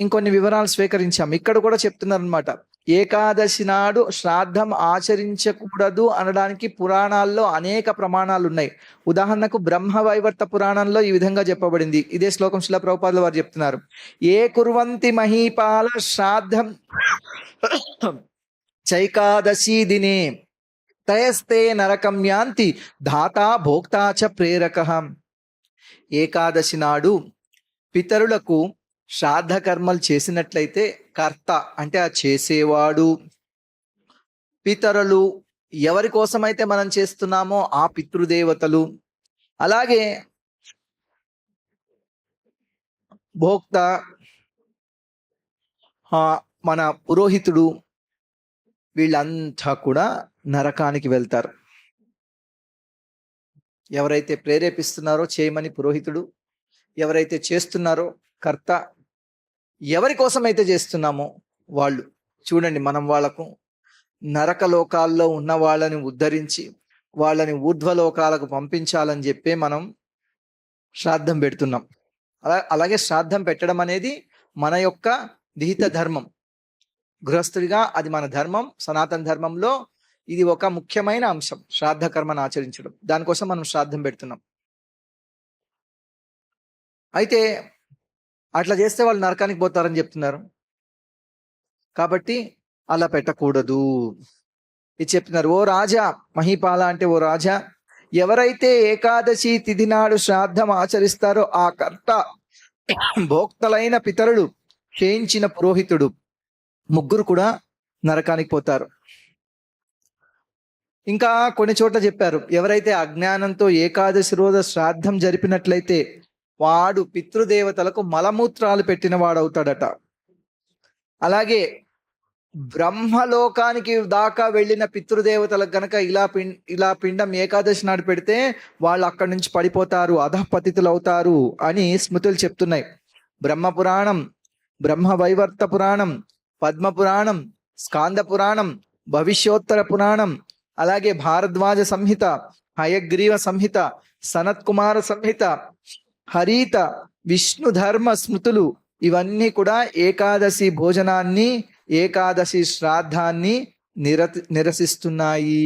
ఇంకొన్ని వివరాలు స్వీకరించాం. ఇక్కడ కూడా చెప్తున్నారు అనమాట. ఏకాదశి నాడు శ్రాద్ధం ఆచరించకూడదు అనడానికి పురాణాల్లో అనేక ప్రమాణాలు ఉన్నాయి. ఉదాహరణకు బ్రహ్మవైవర్త పురాణంలో ఈ విధంగా చెప్పబడింది. ఇదే శ్లోకం శిలా ప్రభుపాదుల వారు చెప్తున్నారు. ఏ కుర్వంతి మహీపాల శ్రాద్ధం చైకాదశి దినే తయస్తే నరకం యాంతి ధాతా భోక్తా చ ప్రేరక. ఏకాదశి నాడు పితరులకు శ్రాద్ధ కర్మలు చేసినట్లయితే కర్త అంటే ఆ చేసేవాడు, పితరులు ఎవరి కోసమైతే మనం చేస్తున్నామో ఆ పితృదేవతలు, అలాగే భోక్త మన పురోహితుడు, వీళ్ళంతా కూడా నరకానికి వెళ్తారు. ఎవరైతే ప్రేరేపిస్తున్నారో చేయమని పురోహితుడు, ఎవరైతే చేస్తున్నారో కర్త, ఎవరి కోసమైతే చేస్తున్నామో వాళ్ళు. చూడండి, మనం వాళ్లకు నరకలోకాల్లో ఉన్న వాళ్ళని ఉద్ధరించి వాళ్ళని ఊర్ధ్వలోకాలకు పంపించాలని చెప్పి మనం శ్రాద్ధం పెడుతున్నాం. అలాగే శ్రాద్ధం పెట్టడం అనేది మన యొక్క విహిత ధర్మం. గృహస్థుడిగా అది మన ధర్మం. సనాతన ధర్మంలో ఇది ఒక ముఖ్యమైన అంశం, శ్రాద్ధ కర్మను ఆచరించడం. దానికోసం మనం శ్రాద్ధం పెడుతున్నాం. అయితే అట్లా చేస్తే వాళ్ళు నరకానికి పోతారని చెప్తున్నారు. కాబట్టి అలా పెట్టకూడదు ఇది చెప్తున్నారు. ఓ రాజా, మహీపాల అంటే ఓ రాజా, ఎవరైతే ఏకాదశి తిథి నాడు శ్రాద్ధం ఆచరిస్తారో ఆ కర్త, భోక్తలైన పితరులు, చేయించిన పురోహితుడు, ముగ్గురు కూడా నరకానికి పోతారు. ఇంకా కొన్ని చోట్ల చెప్పారు, ఎవరైతే అజ్ఞానంతో ఏకాదశి రోజు శ్రాద్ధం జరిపినట్లయితే వాడు పితృదేవతలకు మలమూత్రాలు పెట్టిన వాడవుతాడట. అలాగే బ్రహ్మలోకానికి దాకా వెళ్ళిన పితృదేవతలకు గనక ఇలా పిండం ఏకాదశి నాడు పెడితే వాళ్ళు అక్కడి నుంచి పడిపోతారు, అధపతితులు అవుతారు అని స్మృతులు చెప్తున్నాయి. బ్రహ్మ పురాణం, బ్రహ్మవైవర్త పురాణం, పద్మ పురాణం, స్కాంద పురాణం, భవిష్యోత్తర పురాణం, అలాగే భారద్వాజ సంహిత, హయగ్రీవ సంహిత, సనత్కుమార సంహిత, హరిత, విష్ణు ధర్మ స్మృతులు ఇవన్నీ కూడా ఏకాదశి భోజనాన్ని, ఏకాదశి శ్రాద్ధాన్ని నిరసిస్తున్నాయి.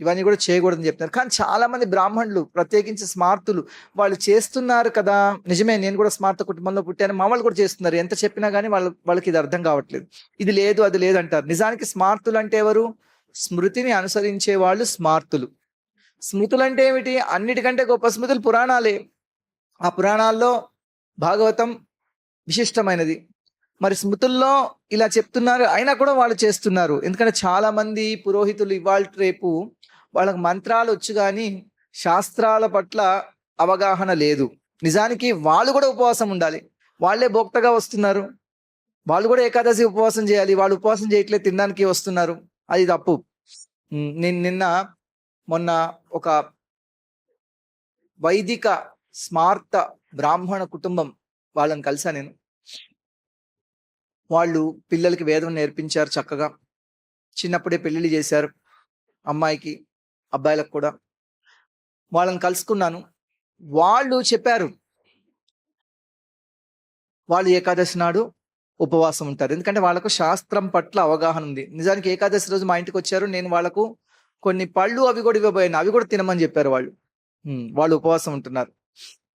ఇవన్నీ కూడా చేయకూడదని చెప్తున్నారు. కానీ చాలా మంది బ్రాహ్మణులు, ప్రత్యేకించి స్మార్తులు, వాళ్ళు చేస్తున్నారు కదా. నిజమే, నేను కూడా స్మార్త కుటుంబంలో పుట్టాను, మా వాళ్ళు కూడా చేస్తున్నారు. ఎంత చెప్పినా కానీ వాళ్ళకి ఇది అర్థం కావట్లేదు. ఇది లేదు, అది లేదు అంటారు. నిజానికి స్మార్తులు అంటే ఎవరు? స్మృతిని అనుసరించే వాళ్ళు స్మార్తులు. స్మృతులు అంటే ఏమిటి? అన్నిటికంటే గొప్ప స్మృతులు పురాణాలే. ఆ పురాణాల్లో భాగవతం విశిష్టమైనది. మరి స్మృతుల్లో ఇలా చెప్తున్నారు, అయినా కూడా వాళ్ళు చేస్తున్నారు. ఎందుకంటే చాలా మంది పురోహితులు ఇవాళ రేపు వాళ్ళకి మంత్రాలు వచ్చు కానీ శాస్త్రాల పట్ల అవగాహన లేదు. నిజానికి వాళ్ళు కూడా ఉపవాసం ఉండాలి. వాళ్ళే భోక్తగా వస్తున్నారు. వాళ్ళు కూడా ఏకాదశి ఉపవాసం చేయాలి. వాళ్ళు ఉపవాసం చేయట్లేదు, తినడానికి వస్తున్నారు. అది తప్పు. మొన్న ఒక వైదిక స్మార్త బ్రాహ్మణ కుటుంబం వాళ్ళని కలిసా నేను. వాళ్ళు పిల్లలకి వేదం నేర్పించారు చక్కగా. చిన్నప్పుడే పెళ్లిళ్ళు చేశారు, అమ్మాయికి అబ్బాయిలకు కూడా. వాళ్ళని కలుసుకున్నాను. వాళ్ళు చెప్పారు వాళ్ళు ఏకాదశి నాడు ఉపవాసం ఉంటారు. ఎందుకంటే వాళ్ళకు శాస్త్రం పట్ల అవగాహన ఉంది. నిజానికి ఏకాదశి రోజు మా ఇంటికి వచ్చారు. నేను వాళ్ళకు కొన్ని పళ్ళు అవి కూడా ఇవ్వబోయాను, అవి కూడా తినమని చెప్పారు వాళ్ళు. వాళ్ళు ఉపవాసం ఉంటున్నారు.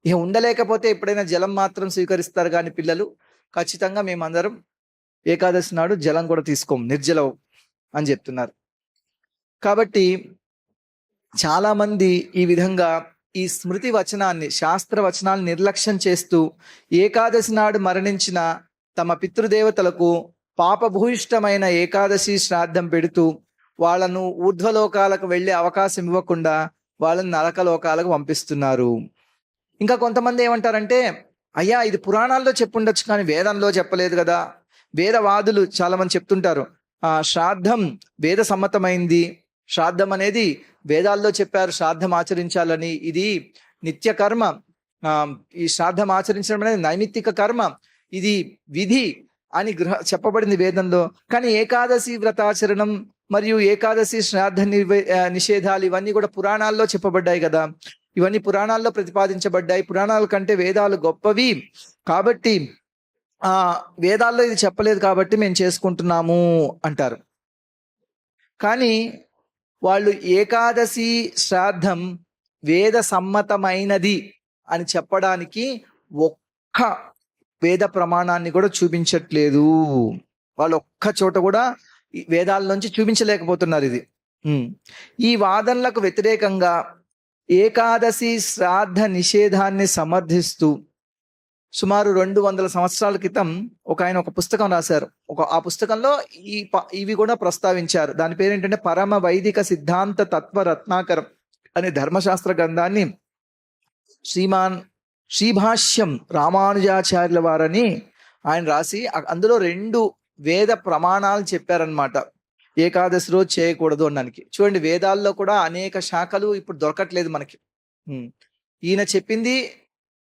ఇక ఉండలేకపోతే ఎప్పుడైనా జలం మాత్రం స్వీకరిస్తారు కానీ పిల్లలు, ఖచ్చితంగా మేమందరం ఏకాదశి నాడు జలం కూడా తీసుకోము, నిర్జలం అని చెప్తున్నారు. కాబట్టి చాలా మంది ఈ విధంగా ఈ స్మృతి వచనాన్ని, శాస్త్ర వచనాన్ని నిర్లక్ష్యం చేస్తూ ఏకాదశి నాడు మరణించిన తమ పితృదేవతలకు పాపభూయిష్టమైన ఏకాదశి శ్రాద్ధం పెడుతూ వాళ్ళను ఊర్ధ్వలోకాలకు వెళ్ళే అవకాశం ఇవ్వకుండా వాళ్ళని నరకలోకాలకు పంపిస్తున్నారు. ఇంకా కొంతమంది ఏమంటారంటే, అయ్యా ఇది పురాణాల్లో చెప్పుండొచ్చు కానీ వేదంలో చెప్పలేదు కదా. వేదవాదులు చాలా మంది చెప్తుంటారు, శ్రాద్ధం వేద సమ్మతమైంది, శ్రాద్ధం అనేది వేదాల్లో చెప్పారు శ్రాద్ధం ఆచరించాలని, ఇది నిత్య కర్మ, ఈ శ్రాద్ధం ఆచరించడం అనేది నైమిత్తిక కర్మ, ఇది విధి అని చెప్పబడింది వేదంలో. కానీ ఏకాదశి వ్రతాచరణం మరియు ఏకాదశి శ్రాద్ధ నిషేధాలు ఇవన్నీ కూడా పురాణాల్లో చెప్పబడ్డాయి కదా, ఇవన్నీ పురాణాల్లో ప్రతిపాదించబడ్డాయి, పురాణాల కంటే వేదాలు గొప్పవి కాబట్టి వేదాల్లో ఇది చెప్పలేదు కాబట్టి మేము చేసుకుంటున్నాము అంటారు. కానీ వాళ్ళు ఏకాదశి శ్రాద్ధం వేద సమ్మతమైనది అని చెప్పడానికి ఒక్క వేద ప్రమాణాన్ని కూడా చూపించట్లేదు. వాళ్ళు ఒక్క చోట కూడా వేదాల నుంచి చూపించలేకపోతున్నారు ఇది. ఈ వాదనలకు వ్యతిరేకంగా ఏకాదశి శ్రాద్ధ నిషేధాన్ని సమర్థిస్తూ సుమారు 200 సంవత్సరాల క్రితం ఆయన ఒక పుస్తకం రాశారు. ఆ పుస్తకంలో ఇవి కూడా ప్రస్తావించారు. దాని పేరు ఏంటంటే పరమ వైదిక సిద్ధాంత తత్వ రత్నాకరం అనే ధర్మశాస్త్ర గ్రంథాన్ని శ్రీభాష్యం రామానుజాచార్యుల వారని ఆయన రాసి అందులో 2 వేద ప్రమాణాలు చెప్పారనమాట ఏకాదశి రోజు చేయకూడదు అనడానికి. చూడండి, వేదాల్లో కూడా అనేక శాఖలు ఇప్పుడు దొరకట్లేదు మనకి. ఈయన చెప్పింది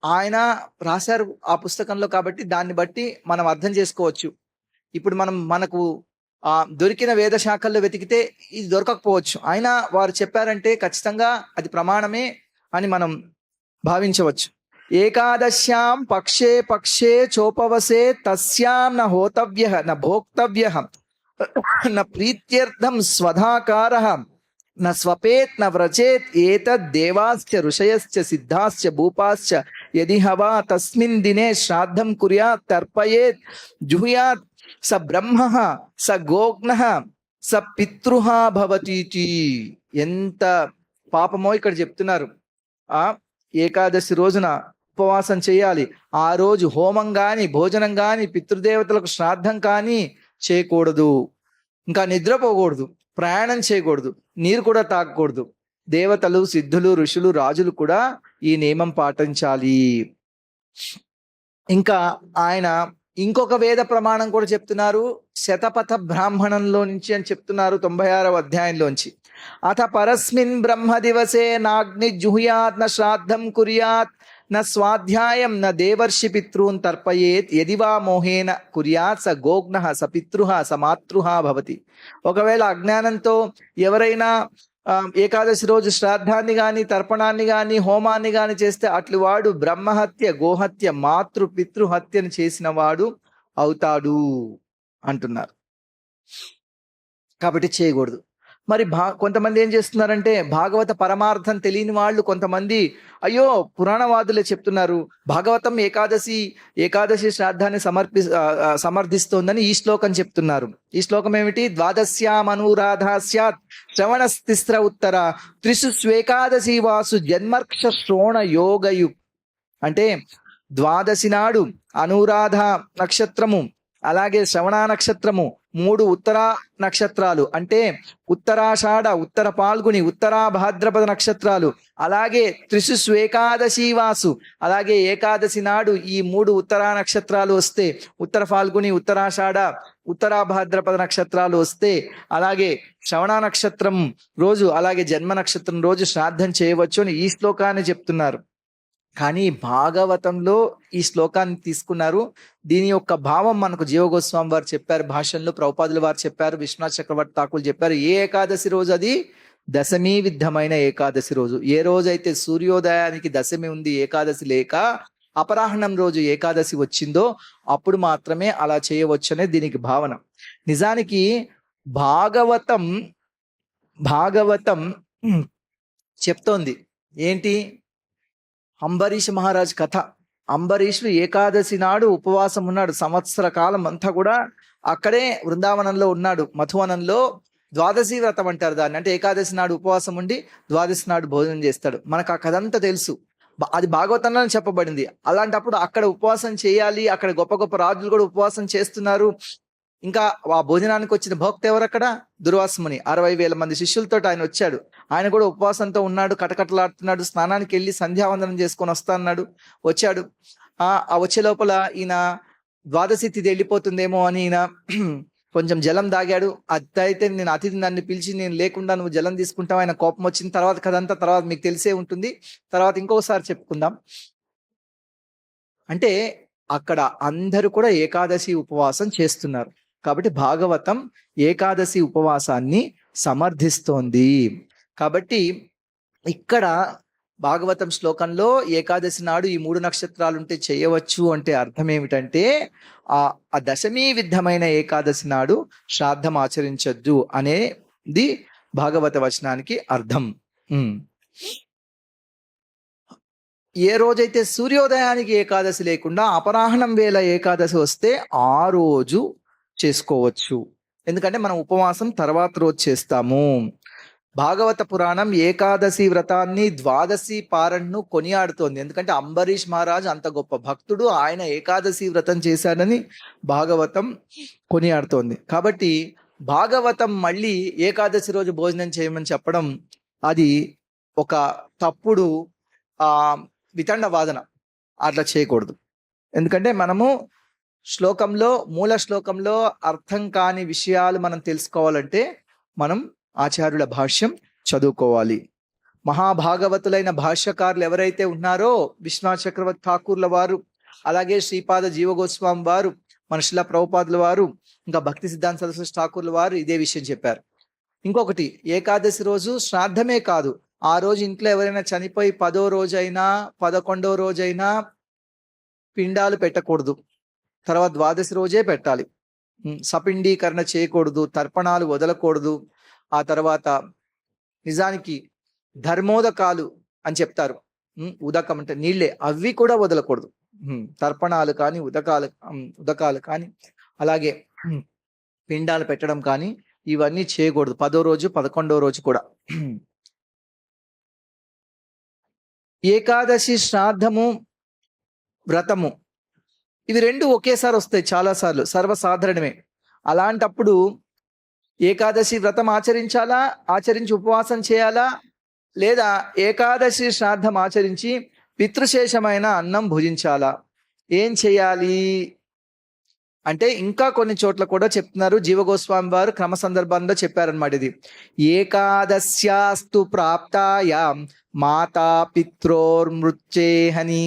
ఆయన రాశారు ఆ పుస్తకంలో కాబట్టి దాన్ని బట్టి మనం అర్థం చేసుకోవచ్చు. ఇప్పుడు మనకు దొరికిన వేద శాఖల్లో వెతికితే ఇది దొరకకపోవచ్చు, అయినా వారు చెప్పారంటే ఖచ్చితంగా అది ప్రమాణమే అని మనం భావించవచ్చు. ఏకాదశ్యాం పక్షే పక్షే చోపవసే తస్యాం న హోతవ్యః న భోక్తవ్యః న ప్రీత్యర్థం స్వధాకారః న స్వపేత్ న వ్రచేత్ ఏతద్ దేవాశ్చ ఋషయశ్చ సిద్ధాశ్చ భూపాశ్చ యది హవా తస్మిన్ దినే శ్రాద్ధం కుర్యాత్ తర్పయేత్ జుహ్యాత్ స బ్రహ్మః స గోగ్నః స పితృః భవతీతి. ఎంత పాపమో ఇక్కడ చెప్తున్నారు. ఏకాదశి రోజున ఉపవాసం చేయాలి, ఆ రోజు హోమం కానీ భోజనం కానీ పితృదేవతలకు శ్రాద్ధం కానీ చేయకూడదు, ఇంకా నిద్రపోకూడదు, ప్రయాణం చేయకూడదు, నీరు కూడా తాగకూడదు. దేవతలు సిద్ధులు ఋషులు రాజులు కూడా ఈ నియమం పాటించాలి. ఇంకా ఆయన ఇంకొక వేద ప్రమాణం కూడా చెప్తున్నారు, శతపథ బ్రాహ్మణంలో నుంచి అని చెప్తున్నారు 96వ అధ్యాయంలోంచి. అథ పరస్మిన్ బ్రహ్మ దివసే నాగ్ని జుహ్యాత్ న శ్రాద్ధం కుర్యాత్ న స్వాధ్యాయం న దేవర్షి పితృన్ తర్పయేత్ యదివా మోహేన కుర్యాత్ స గోగ్నః స పితృః స మాతృః భవతి. ఒకవేళ అజ్ఞానంతో ఎవరైనా ఏకాదశి రోజు శ్రాద్ధాన్ని గాని తర్పణాన్ని గాని హోమాన్ని గాని చేస్తే అట్లు వాడు బ్రహ్మహత్య గోహత్య మాతృ పితృహత్యను చేసిన వాడు అవుతాడు అంటున్నారు. కాబట్టి చేయకూడదు. మరి కొంతమంది ఏం చేస్తున్నారంటే భాగవత పరమార్థం తెలియని వాళ్ళు కొంతమంది, అయ్యో పురాణవాదులే చెప్తున్నారు భాగవతం ఏకాదశి శ్రాద్ధాన్ని సమర్థిస్తోందని ఈ శ్లోకం చెప్తున్నారు. ఈ శ్లోకం ఏమిటి? ద్వాదశ్యామనురాధా స్యాత్ శ్రవణస్తిస్ర ఉత్తర త్రిషు స్వేకాదశి వాసు జన్మర్క్ష శ్రోణ యోగయు. అంటే ద్వాదశి నాడు అనురాధ నక్షత్రము, అలాగే శ్రవణ నక్షత్రము, 3 ఉత్తరా నక్షత్రాలు అంటే ఉత్తరాషాఢ, ఉత్తర పాల్గుని, ఉత్తరా భాద్రపద నక్షత్రాలు, అలాగే త్రిషు స్వేకాదశి వాసు, అలాగే ఏకాదశి నాడు ఈ 3 ఉత్తరా నక్షత్రాలు వస్తే, ఉత్తర పాల్గుని, ఉత్తరాషాఢ, ఉత్తరా భాద్రపద నక్షత్రాలు వస్తే, అలాగే శ్రవణ నక్షత్రం రోజు, అలాగే జన్మ నక్షత్రం రోజు శ్రాద్ధం చేయవచ్చు అని ఈ శ్లోకాన్ని చెప్తున్నారు. కానీ భాగవతంలో ఈ శ్లోకాన్ని తీసుకున్నారు. దీని యొక్క భావం మనకు జీవగోస్వామి వారు చెప్పారు, భాషల్లో ప్రభుపాదుల వారు చెప్పారు, విశ్వనాథ్ చక్రవర్తి ఠాకూర్ చెప్పారు. ఏ ఏకాదశి రోజు? అది దశమీ విద్ధమైన ఏకాదశి రోజు. ఏ రోజైతే సూర్యోదయానికి దశమి ఉంది, ఏకాదశి లేక అపరాహ్నం రోజు ఏకాదశి వచ్చిందో అప్పుడు మాత్రమే అలా చేయవచ్చనే దీనికి భావన. నిజానికి భాగవతం భాగవతం చెప్తోంది ఏంటి? అంబరీష్ మహారాజ్ కథ. అంబరీషుడు ఏకాదశి నాడు ఉపవాసం ఉన్నాడు. సంవత్సర కాలం అంతా కూడా అక్కడే బృందావనంలో ఉన్నాడు. మధువనంలో ద్వాదశి వ్రతం అంటారు దాన్ని. అంటే ఏకాదశి నాడు ఉపవాసం ఉండి ద్వాదశి నాడు భోజనం చేస్తాడు. మనకు ఆ కథ అంతా తెలుసు. అది భాగవతంలోనే చెప్పబడింది. అలాంటప్పుడు అక్కడ ఉపవాసం చేయాలి. అక్కడ గొప్ప గొప్ప రాజులు కూడా ఉపవాసం చేస్తున్నారు. ఇంకా ఆ భోజనానికి వచ్చిన భక్తి ఎవరు అక్కడ? దుర్వాసముని. 60,000 మంది శిష్యులతో ఆయన వచ్చాడు. ఆయన కూడా ఉపవాసంతో ఉన్నాడు, కటకటలాడుతున్నాడు. స్నానానికి వెళ్ళి సంధ్యావందనం చేసుకొని వస్తా అన్నాడు. వచ్చాడు. ఆ వచ్చే లోపల ఈయన ద్వాదశి తిథి వెళ్ళిపోతుందేమో అని ఈయన కొంచెం జలం దాగాడు. అయితే నేను అతిథి నన్ను పిలిచి నేను లేకుండా నువ్వు జలం తీసుకుంటావు, ఆయన కోపం వచ్చిన తర్వాత కదంతా తర్వాత మీకు తెలిసే ఉంటుంది. తర్వాత ఇంకొకసారి చెప్పుకుందాం. అంటే అక్కడ అందరూ కూడా ఏకాదశి ఉపవాసం చేస్తున్నారు. కాబట్టి భాగవతం ఏకాదశి ఉపవాసాన్ని సమర్థిస్తోంది. కాబట్టి ఇక్కడ భాగవతం శ్లోకంలో ఏకాదశి నాడు ఈ 3 నక్షత్రాలు ఉంటే చేయవచ్చు అంటే అర్థం ఏమిటంటే ఆ దశమీ విద్ధమైన ఏకాదశి నాడు శ్రాద్ధం ఆచరించద్దు అనేది భాగవత వచనానికి అర్థం. ఏ రోజైతే సూర్యోదయానికి ఏకాదశి లేకుండా అపరాహ్నం వేళ ఏకాదశి వస్తే ఆ రోజు చేసుకోవచ్చు. ఎందుకంటే మనం ఉపవాసం తర్వాత రోజు చేస్తాము. భాగవత పురాణం ఏకాదశి వ్రతాన్ని ద్వాదశి పారణను కొనియాడుతోంది. ఎందుకంటే అంబరీష్ మహారాజ్ అంత గొప్ప భక్తుడు, ఆయన ఏకాదశి వ్రతం చేశాడని భాగవతం కొనియాడుతోంది. కాబట్టి భాగవతం మళ్ళీ ఏకాదశి రోజు భోజనం చేయమని చెప్పడం అది ఒక తప్పుడు వితండ వాదన. అట్లా చేయకూడదు. ఎందుకంటే మనము మూల శ్లోకంలో అర్థం కాని విషయాలు మనం తెలుసుకోవాలంటే మనం ఆచార్యుల భాష్యం చదువుకోవాలి. మహాభాగవతులైన భాష్యకారులు ఎవరైతే ఉన్నారో విశ్వనాథ చక్రవర్తి ఠాకూర్ల వారు, అలాగే శ్రీపాద జీవగోస్వామి వారు, మన శిలా ప్రభుపాదుల వారు, ఇంకా భక్తి సిద్ధాంత సరస్వతి ఠాకూర్ల వారు ఇదే విషయం చెప్పారు. ఇంకొకటి, ఏకాదశి రోజు శ్రాద్ధమే కాదు, ఆ రోజు ఇంట్లో ఎవరైనా చనిపోయి 10వ రోజైనా 11వ రోజైనా పిండాలు పెట్టకూడదు. తర్వాత ద్వాదశి రోజే పెట్టాలి. సపిండీకరణ చేయకూడదు, తర్పణాలు వదలకూడదు. ఆ తర్వాత నిజానికి ధర్మోదకాలు అని చెప్తారు. ఉదకం అంటే నీళ్ళే, అవి కూడా వదలకూడదు. తర్పణాలు కానీ ఉదకాలు కానీ అలాగే పిండాలు పెట్టడం కానీ ఇవన్నీ చేయకూడదు 10వ రోజు 11వ రోజు కూడా. ఏకాదశి శ్రాద్ధము వ్రతము ఇవి 2 ఒకేసారి వస్తాయి చాలాసార్లు, సర్వసాధారణమే. అలాంటప్పుడు ఏకాదశి వ్రతం ఆచరించి ఉపవాసం చేయాలా, లేదా ఏకాదశి శ్రాద్ధం ఆచరించి పితృశేషమైన అన్నం భుజించాలా? ఏం చేయాలి అంటే ఇంకా కొన్ని చోట్ల కూడా చెప్తున్నారు. జీవగోస్వామి వారు క్రమ సందర్భంలో చెప్పారనమాట. ఇది ఏకాదశ్యాస్తు ప్రాప్తాయ మాతా పిత్రోర్మృత్యేహని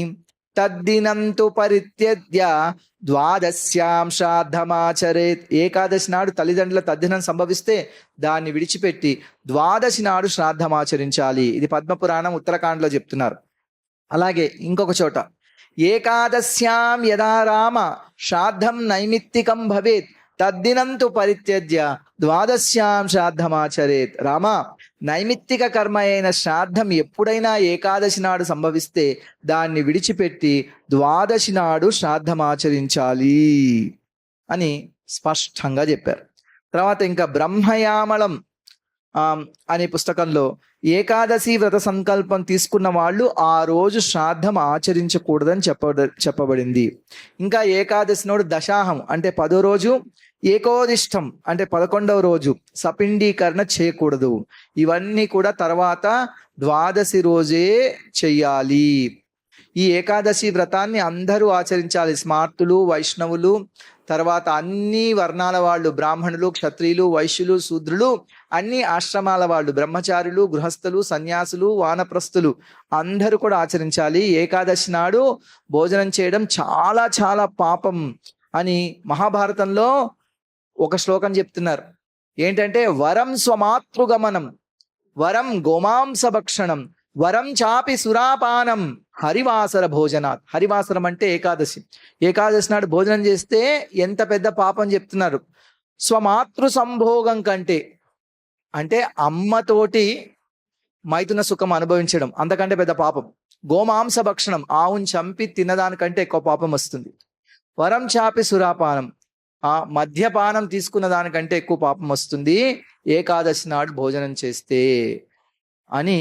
తద్దినంతు పరిత్యజ్య ద్వాదశ్యాం శ్రాద్ధమాచరేత్. ఏకాదశి నాడు తల్లిదండ్రుల తద్దినం సంభవిస్తే దాన్ని విడిచిపెట్టి ద్వాదశి నాడు శ్రాద్ధమాచరించాలి. ఇది పద్మపురాణం ఉత్తరాఖండ్లో చెప్తున్నారు. అలాగే ఇంకొక చోట ఏకాదశ్యాం యదా రామ శ్రాద్ధం నైమిత్తికం భవేత్ తద్దినంతు పరిత్యజ్య ద్వాదశ్యాం శ్రాద్ధమాచరేత్. రామ, నైమిత్తిక కర్మ అయిన శ్రాద్ధం ఎప్పుడైనా ఏకాదశి నాడు సంభవిస్తే దాన్ని విడిచిపెట్టి ద్వాదశి నాడు శ్రాద్ధమాచరించాలి అని స్పష్టంగా చెప్పారు. తర్వాత ఇంకా బ్రహ్మయామళం అనే పుస్తకంలో ఏకాదశి వ్రత సంకల్పం తీసుకున్న వాళ్ళు ఆ రోజు శ్రాద్ధం ఆచరించకూడదని చెప్పబడింది. ఇంకా ఏకాదశి నాడు దశాహం అంటే 10వ రోజు, ఏకోదిష్టం అంటే 11వ రోజు సపిండీకరణ చేయకూడదు. ఇవన్నీ కూడా తర్వాత ద్వాదశి రోజే చెయ్యాలి. ఈ ఏకాదశి వ్రతాన్ని అందరూ ఆచరించాలి. స్మార్తులు, వైష్ణవులు, తర్వాత అన్ని వర్ణాల వాళ్ళు, బ్రాహ్మణులు, క్షత్రియులు, వైశ్యులు, శూద్రులు, అన్ని ఆశ్రమాల వాళ్ళు, బ్రహ్మచారులు, గృహస్థులు, సన్యాసులు, వానప్రస్థులు అందరూ కూడా ఆచరించాలి. ఏకాదశి నాడు భోజనం చేయడం చాలా చాలా పాపం అని మహాభారతంలో ఒక శ్లోకం చెప్తున్నారు. ఏంటంటే వరం స్వమాతృగమనం, వరం గోమాంస భక్షణం, వరం చాపి సురాపానం, హరివాసర భోజనాత్. హరివాసరం అంటే ఏకాదశి. ఏకాదశి నాడు భోజనం చేస్తే ఎంత పెద్ద పాపం చెప్తున్నారు. స్వమాతృ సంభోగం కంటే అంటే అమ్మతోటి మైథున సుఖం అనుభవించడం అంతకంటే పెద్ద పాపం. గోమాంస భక్షణం, ఆవుని చంపి తినదానికంటే ఎక్కువ పాపం వస్తుంది. వరం చాపి సురాపానం, ఆ మద్యపానం తీసుకున్న దానికంటే ఎక్కువ పాపం వస్తుంది ఏకాదశి నాడు భోజనం చేస్తే అని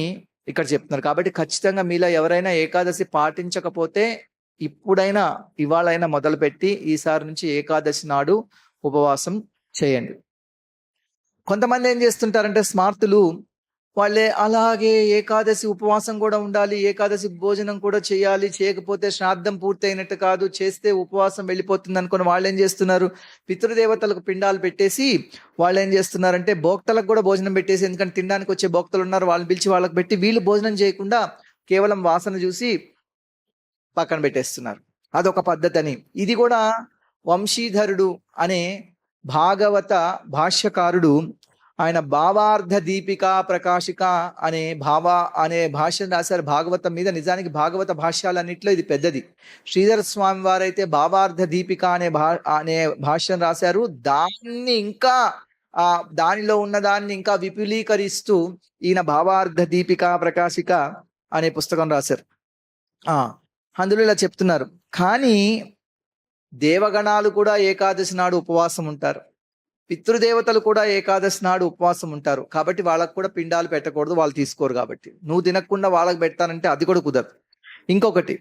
ఇక్కడ చెప్తున్నారు. కాబట్టి ఖచ్చితంగా మీలో ఎవరైనా ఏకాదశి పాటించకపోతే ఇప్పుడైనా ఇవాళైనా మొదలుపెట్టి ఈసారి నుంచి ఏకాదశి నాడు ఉపవాసం చేయండి. కొంతమంది ఏం చేస్తుంటారంటే స్మార్తులు, వాళ్ళే అలాగే ఏకాదశి ఉపవాసం కూడా ఉండాలి, ఏకాదశి భోజనం కూడా చేయాలి, చేయకపోతే శ్రాద్ధం పూర్తయినట్టు కాదు, చేస్తే ఉపవాసం వెళ్ళిపోతుంది అనుకుని వాళ్ళు ఏం చేస్తున్నారు, పితృదేవతలకు పిండాలు పెట్టేసి వాళ్ళు ఏం చేస్తున్నారంటే భోక్తలకు కూడా భోజనం పెట్టేసి, ఎందుకంటే తినడానికి వచ్చే భోక్తలు ఉన్నారు వాళ్ళని పిలిచి వాళ్ళకి పెట్టి వీళ్ళు భోజనం చేయకుండా కేవలం వాసన చూసి పక్కన పెట్టేస్తున్నారు. అదొక పద్ధతి అని. ఇది కూడా వంశీధరుడు అనే భాగవత భాష్యకారుడు ఆయన భావార్థ దీపిక ప్రకాశిక అనే భాష్యం రాశారు భాగవతం మీద. నిజానికి భాగవత భాష్యాలన్నింటిలో ఇది పెద్దది. శ్రీధర స్వామి వారైతే భావార్థ దీపిక అనే భాష్యం రాశారు. దాన్ని ఇంకా దానిలో ఉన్న దాన్ని ఇంకా విపులీకరిస్తూ ఈయన భావార్థ దీపిక ప్రకాశిక అనే పుస్తకం రాశారు. అందులో ఇలా చెప్తున్నారు, కానీ దేవగణాలు కూడా ఏకాదశి నాడు ఉపవాసం ఉంటారు, పితృదేవతలు కూడా ఏకాదశి నాడు ఉపవాసం ఉంటారు. కాబట్టి వాళ్ళకు కూడా పిండాలు పెట్టకూడదు, వాళ్ళు తీసుకోరు. కాబట్టి నువ్వు తినకుండా వాళ్ళకి పెడతానంటే అది కూడా కుదరదు. ఇంకొకటి,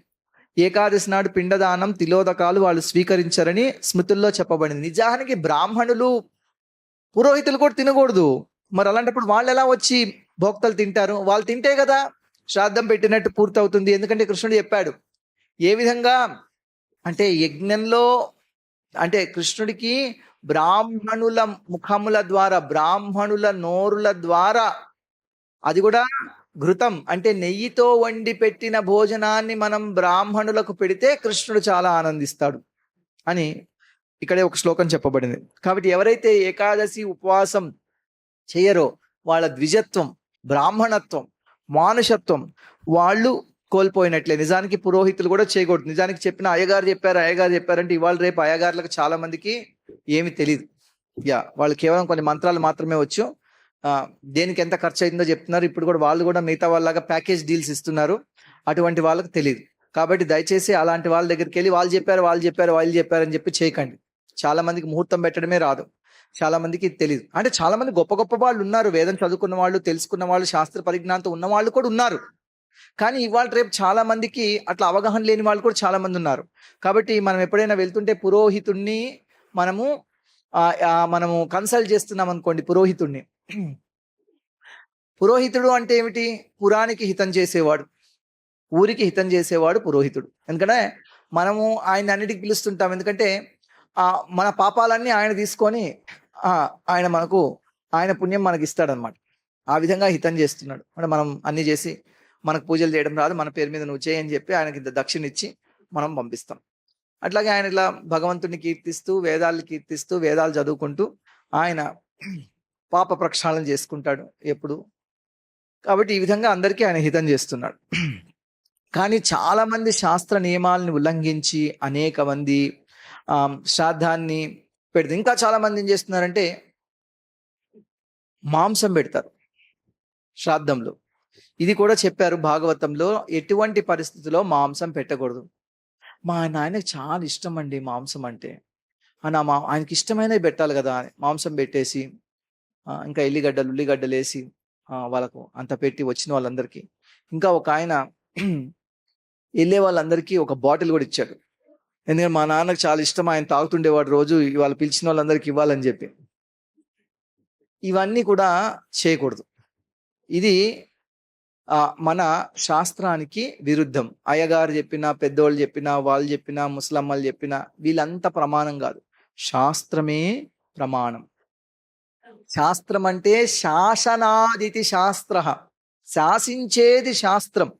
ఏకాదశి నాడు పిండదానం తిలోదకాలు వాళ్ళు స్వీకరించారని స్మృతుల్లో చెప్పబడింది. నిజానికి బ్రాహ్మణులు పురోహితులు కూడా తినకూడదు. మరి అలాంటప్పుడు వాళ్ళు ఎలా వచ్చి భోక్తలు తింటారు? వాళ్ళు తింటే కదా శ్రాద్ధం పెట్టినట్టు పూర్తవుతుంది. ఎందుకంటే కృష్ణుడు చెప్పాడు ఏ విధంగా అంటే యజ్ఞంలో, అంటే కృష్ణుడికి బ్రాహ్మణుల ముఖముల ద్వారా, బ్రాహ్మణుల నోరుల ద్వారా, అది కూడా ఘృతం అంటే నెయ్యితో వండి పెట్టిన భోజనాన్ని మనం బ్రాహ్మణులకు పెడితే కృష్ణుడు చాలా ఆనందిస్తాడు అని ఇక్కడే ఒక శ్లోకం చెప్పబడింది. కాబట్టి ఎవరైతే ఏకాదశి ఉపవాసం చేయరో వాళ్ళ ద్విజత్వం, బ్రాహ్మణత్వం, మానుషత్వం వాళ్ళు కోల్పోయినట్లే. నిజానికి పురోహితులు కూడా చేయకూడదు. నిజానికి చెప్పిన అయ్యగారు చెప్పారంటే ఇవాళ రేపు అయ్యగారులకు చాలా మందికి ఏమి తెలియదు. వాళ్ళు కేవలం కొన్ని మంత్రాలు మాత్రమే వచ్చు. దేనికి ఎంత ఖర్చు అయిందో చెప్తున్నారు. ఇప్పుడు కూడా వాళ్ళు కూడా మిగతా వాళ్ళగా ప్యాకేజ్ డీల్స్ ఇస్తున్నారు. అటువంటి వాళ్ళకి తెలియదు. కాబట్టి దయచేసి అలాంటి వాళ్ళ దగ్గరికి వెళ్ళి వాళ్ళు చెప్పారు అని చెప్పి చేయకండి. చాలా మందికి ముహూర్తం పెట్టడమే రాదు, చాలా మందికి తెలియదు. అంటే చాలా మంది గొప్ప గొప్ప వాళ్ళు ఉన్నారు, వేదం చదువుకున్న వాళ్ళు, తెలుసుకున్న వాళ్ళు, శాస్త్ర పరిజ్ఞానంతో ఉన్న వాళ్ళు కూడా ఉన్నారు. కానీ ఇవాళ రేపు చాలా మందికి అట్లా అవగాహన లేని వాళ్ళు కూడా చాలా మంది ఉన్నారు. కాబట్టి మనం ఎప్పుడైనా వెళ్తుంటే పురోహితుడిని మనము కన్సల్ట్ చేస్తున్నాం అనుకోండి, పురోహితుడు అంటే ఏమిటి? పురానికి హితం చేసేవాడు, ఊరికి హితం చేసేవాడు పురోహితుడు. ఎందుకంటే మనము ఆయన అన్నిటికి పిలుస్తుంటాం. ఎందుకంటే మన పాపాలన్నీ ఆయన తీసుకొని ఆయన పుణ్యం మనకి ఇస్తాడనమాట. ఆ విధంగా హితం చేస్తున్నాడు. అంటే మనం అన్ని చేసి మనకు పూజలు చేయడం రాదు, మన పేరు మీద నువ్వు చేయని చెప్పి ఆయనకి దక్షిణ ఇచ్చి మనం పంపిస్తాం. అట్లాగే ఆయన ఇలా భగవంతుడిని కీర్తిస్తూ, వేదాలు చదువుకుంటూ ఆయన పాప ప్రక్షాళన చేసుకుంటాడు ఎప్పుడు. కాబట్టి ఈ విధంగా అందరికీ ఆయన హితం చేస్తున్నాడు. కానీ చాలా మంది శాస్త్ర నియమాలను ఉల్లంఘించి అనేక మంది శ్రాద్ధాన్ని పెడతారు. ఇంకా చాలా మంది ఏం చేస్తున్నారంటే మాంసం పెడతారు శ్రాద్ధంలో. ఇది కూడా చెప్పారు భాగవతంలో, ఎటువంటి పరిస్థితిలో మాంసం పెట్టకూడదు. మా నాయనకి చాలా ఇష్టం అండి మాంసం అంటే, ఆయనకి ఇష్టమైనవి పెట్టాలి కదా అని మాంసం పెట్టేసి ఇంకా ఉల్లిగడ్డలు వేసి వాళ్ళకు అంత పెట్టి వచ్చిన వాళ్ళందరికీ, ఇంకా ఒక ఆయన వెళ్ళే వాళ్ళందరికీ ఒక బాటిల్ కూడా ఇచ్చాడు. ఎందుకంటే మా నాన్నకు చాలా ఇష్టం, ఆయన తాగుతుండేవాడు రోజు, ఇవాళ పిలిచిన వాళ్ళందరికీ ఇవ్వాలని చెప్పి. ఇవన్నీ కూడా చేయకూడదు. ఇది మన శాస్త్రానికి విరుద్ధం. అయ్యగారు చెప్పినా, పెద్దోళ్ళు చెప్పినా, వాళ్ళు చెప్పినా, ముసలమ్మలు చెప్పినా వీళ్ళంతా ప్రమాణం కాదు. శాస్త్రమే ప్రమాణం. శాస్త్రం అంటే శాసనాదితి శాస్త్ర, శాసించేది శాస్త్రం.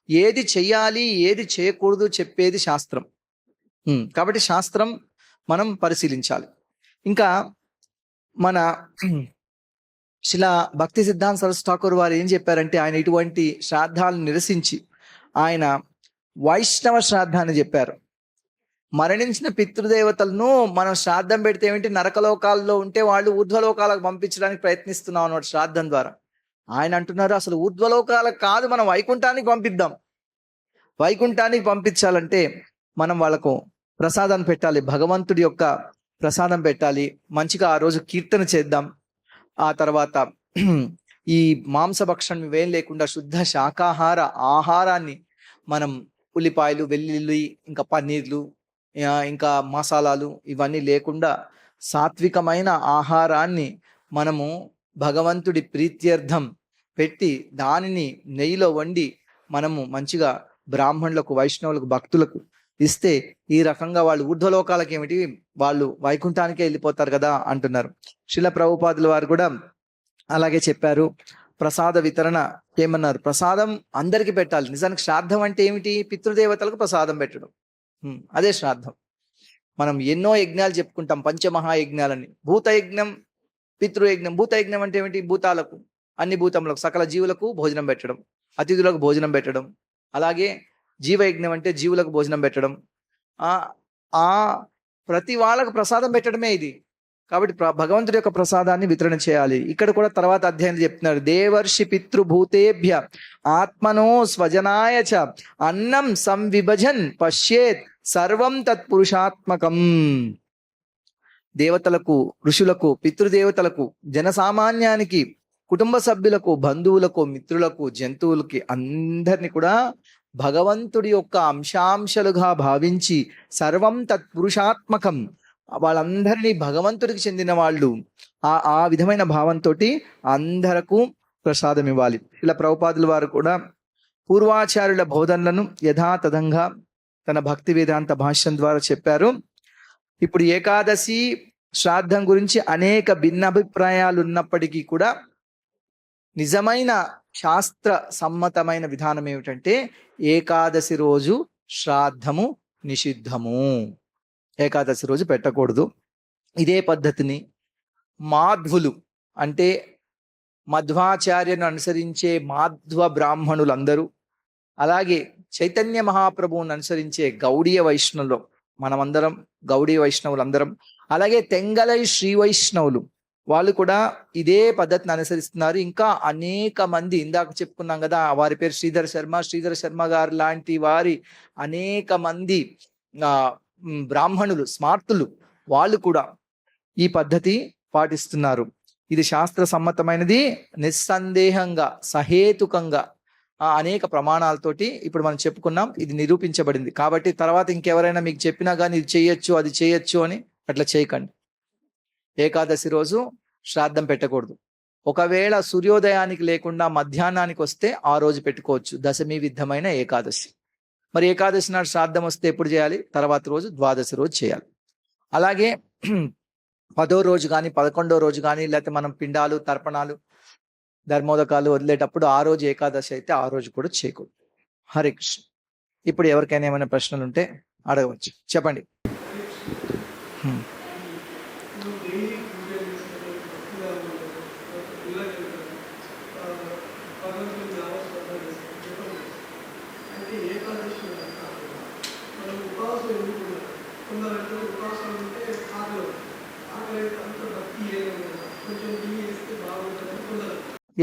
ఏది చెయ్యాలి ఏది చేయకూడదు చెప్పేది శాస్త్రం. కాబట్టి శాస్త్రం మనం పరిశీలించాలి. ఇంకా మన శిలా భక్తి సిద్ధాంత సరస్వతి ఠాకూర్ వారు ఏం చెప్పారంటే, ఆయన ఇటువంటి శ్రాద్ధాలను నిరసించి ఆయన వైష్ణవ శ్రాద్ధాన్ని చెప్పారు. మరణించిన పితృదేవతలను మనం శ్రాద్ధం పెడితే ఏమిటి, నరకలోకాల్లో ఉంటే వాళ్ళు ఊర్ధ్వలోకాలకు పంపించడానికి ప్రయత్నిస్తున్నాం అన్నమాట శ్రాద్ధం ద్వారా. ఆయన అంటున్నారు అసలు ఊర్ధ్వలోకాలకు కాదు, మనం వైకుంఠానికి పంపిద్దాం. వైకుంఠానికి పంపించాలంటే మనం వాళ్ళకు ప్రసాదాన్ని పెట్టాలి, భగవంతుడి యొక్క ప్రసాదం పెట్టాలి, మంచిగా ఆ రోజు కీర్తన చేద్దాం. ఆ తర్వాత ఈ మాంసభక్షణం ఇవేం లేకుండా శుద్ధ శాకాహార ఆహారాన్ని మనం ఉల్లిపాయలు, వెల్లుల్లి, ఇంకా పన్నీర్లు, ఇంకా మసాలాలు ఇవన్నీ లేకుండా సాత్వికమైన ఆహారాన్ని మనము భగవంతుడి ప్రీత్యర్థం పెట్టి దానిని నెయ్యిలో వండి మనము మంచిగా బ్రాహ్మణులకు, వైష్ణవులకు, భక్తులకు ఇస్తే ఈ రకంగా వాళ్ళు ఊర్ధ్వలోకాలకి ఏమిటి, వాళ్ళు వైకుంఠానికే వెళ్ళిపోతారు కదా అంటున్నారు. శ్రీల ప్రభుపాదుల వారు కూడా అలాగే చెప్పారు. ప్రసాద వితరణ ఏమన్నారు, ప్రసాదం అందరికి పెట్టాలి. నిజానికి శ్రాద్ధం అంటే ఏమిటి, పితృదేవతలకు ప్రసాదం పెట్టడం, అదే శ్రాద్ధం. మనం ఎన్నో యజ్ఞాలు చెప్పుకుంటాం, పంచమహాయజ్ఞాలని. భూతయజ్ఞం, పితృయజ్ఞం. భూతయజ్ఞం అంటే ఏమిటి, భూతాలకు, అన్ని భూతములకు, సకల జీవులకు భోజనం పెట్టడం, అతిథులకు భోజనం పెట్టడం. అలాగే జీవయజ్ఞం అంటే జీవులకు భోజనం పెట్టడం. ఆ ప్రతి వాళ్ళకు ప్రసాదం పెట్టడమే ఇది. కాబట్టి భగవంతుడి యొక్క ప్రసాదాన్ని వితరణ చేయాలి. ఇక్కడ కూడా తర్వాత అధ్యాయం చెప్తున్నారు, దేవర్షి పితృభూతేభ్య ఆత్మనో స్వజనాయ చ అన్నం సంవిభజన్ పశ్యేత్ సర్వం తత్పురుషాత్మకం. దేవతలకు, ఋషులకు, పితృదేవతలకు, జనసామాన్యానికి, కుటుంబ సభ్యులకు, బంధువులకు, మిత్రులకు, జంతువులకి అందరినీ కూడా భగవంతుడి యొక్క అంశాంశాలుగా భావించి సర్వం తత్పురుషాత్మకం, వాళ్ళందరినీ భగవంతుడికి చెందిన వాళ్ళు, ఆ విధమైన భావంతో అందరకు ప్రసాదం ఇవ్వాలి. ఇలా ప్రభుపాదుల వారు కూడా పూర్వాచార్యుల బోధనలను యథాతథంగా తన భక్తి వేదాంత భాష్యం ద్వారా చెప్పారు. ఇప్పుడు ఏకాదశి శ్రాద్ధం గురించి అనేక భిన్నాభిప్రాయాలు ఉన్నప్పటికీ కూడా నిజమైన శాస్త్ర సమ్మతమైన విధానం ఏమిటంటే ఏకాదశి రోజు శ్రాద్ధము నిషిద్ధము. ఏకాదశి రోజు పెట్టకూడదు. ఇదే పద్ధతిని మాధ్వులు అంటే మధ్వాచార్యను అనుసరించే మాధ్వ బ్రాహ్మణులందరూ, అలాగే చైతన్య మహాప్రభువుని అనుసరించే గౌడీయ వైష్ణవులు, మనమందరం గౌడీయ వైష్ణవులందరం, అలాగే తెంగలై శ్రీ వైష్ణవులు వాళ్ళు కూడా ఇదే పద్ధతిని అనుసరిస్తున్నారు. ఇంకా అనేక మంది, ఇందాక చెప్పుకున్నాం కదా వారి పేరు శ్రీధర శర్మ గారు లాంటి వారి అనేక మంది బ్రాహ్మణులు, స్మార్తులు, వాళ్ళు కూడా ఈ పద్ధతి పాటిస్తున్నారు. ఇది శాస్త్ర సమ్మతమైనది, నిస్సందేహంగా, సహేతుకంగా అనేక ప్రమాణాలతోటి ఇప్పుడు మనం చెప్పుకున్నాం, ఇది నిరూపించబడింది. కాబట్టి తర్వాత ఇంకెవరైనా మీకు చెప్పినా కానీ ఇది చేయొచ్చు, అది చేయొచ్చు అని అట్లా చేయకండి. ఏకాదశి రోజు శ్రాద్ధం పెట్టకూడదు. ఒకవేళ సూర్యోదయానికి లేకుండా మధ్యాహ్నానికి వస్తే ఆ రోజు పెట్టుకోవచ్చు, దశమి విద్ధమైన ఏకాదశి. మరి ఏకాదశి నాడు శ్రాద్ధం వస్తే ఎప్పుడు చేయాలి, తర్వాత రోజు ద్వాదశి రోజు చేయాలి. అలాగే 10వ రోజు కానీ 11వ రోజు కానీ, లేకపోతే మనం పిండాలు, తర్పణాలు, ధర్మోదకాలు వదిలేటప్పుడు ఆ రోజు ఏకాదశి అయితే ఆ రోజు కూడా చేయకూడదు. హరే కృష్ణ. ఇప్పుడు ఎవరికైనా ఏమైనా ప్రశ్నలు ఉంటే అడగవచ్చు, చెప్పండి.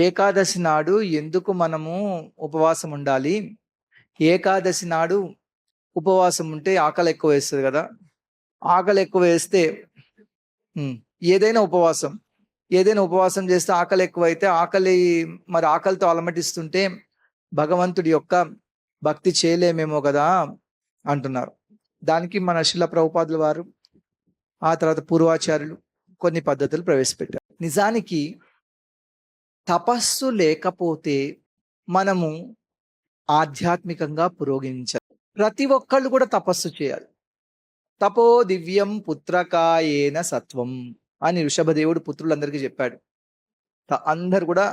ఏకాదశి నాడు ఎందుకు మనము ఉపవాసం ఉండాలి? ఏకాదశి నాడు ఉపవాసం ఉంటే ఆకలి ఎక్కువ వేస్తుంది కదా. ఆకలి ఎక్కువ వేస్తే ఏదైనా ఉపవాసం చేస్తే ఆకలి ఎక్కువైతే మరి ఆకలితో అలమటిస్తుంటే భగవంతుడి యొక్క భక్తి చేయలేమేమో కదా అంటున్నారు. దానికి మన శ్రీల ప్రభుపాదుల వారు, ఆ తర్వాత పూర్వాచార్యులు కొన్ని పద్ధతులు ప్రవేశపెట్టారు. నిజానికి తపస్సు లేకపోతే మనము ఆధ్యాత్మికంగా పురోగమించాలి. ప్రతి ఒక్కళ్ళు కూడా తపస్సు చేయాలి. తపో దివ్యం పుత్రకాయేన సత్వం అని ఋషభదేవుడు పుత్రులందరికీ చెప్పాడు. అందరు కూడా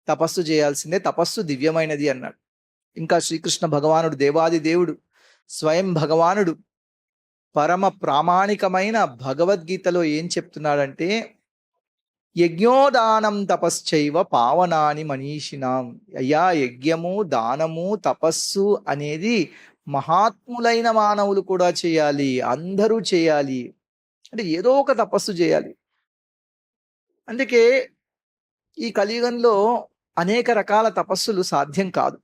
తపస్సు చేయాల్సిందే, తపస్సు దివ్యమైనది అన్నాడు. ఇంకా శ్రీకృష్ణ భగవానుడు, దేవాది దేవుడు, స్వయం భగవానుడు పరమ ప్రామాణికమైన భగవద్గీతలో ఏం చెప్తున్నాడంటే, యజ్ఞోదానం తపశ్చైవ పావనాని మనీషినాం. అయ్యా, యజ్ఞము, దానము, తపస్సు అనేది మహాత్ములైన మానవులు కూడా చేయాలి, అందరూ చేయాలి. అంటే ఏదో ఒక తపస్సు చేయాలి. అందుకే ఈ కలియుగంలో అనేక రకాల తపస్సులు సాధ్యం కాదు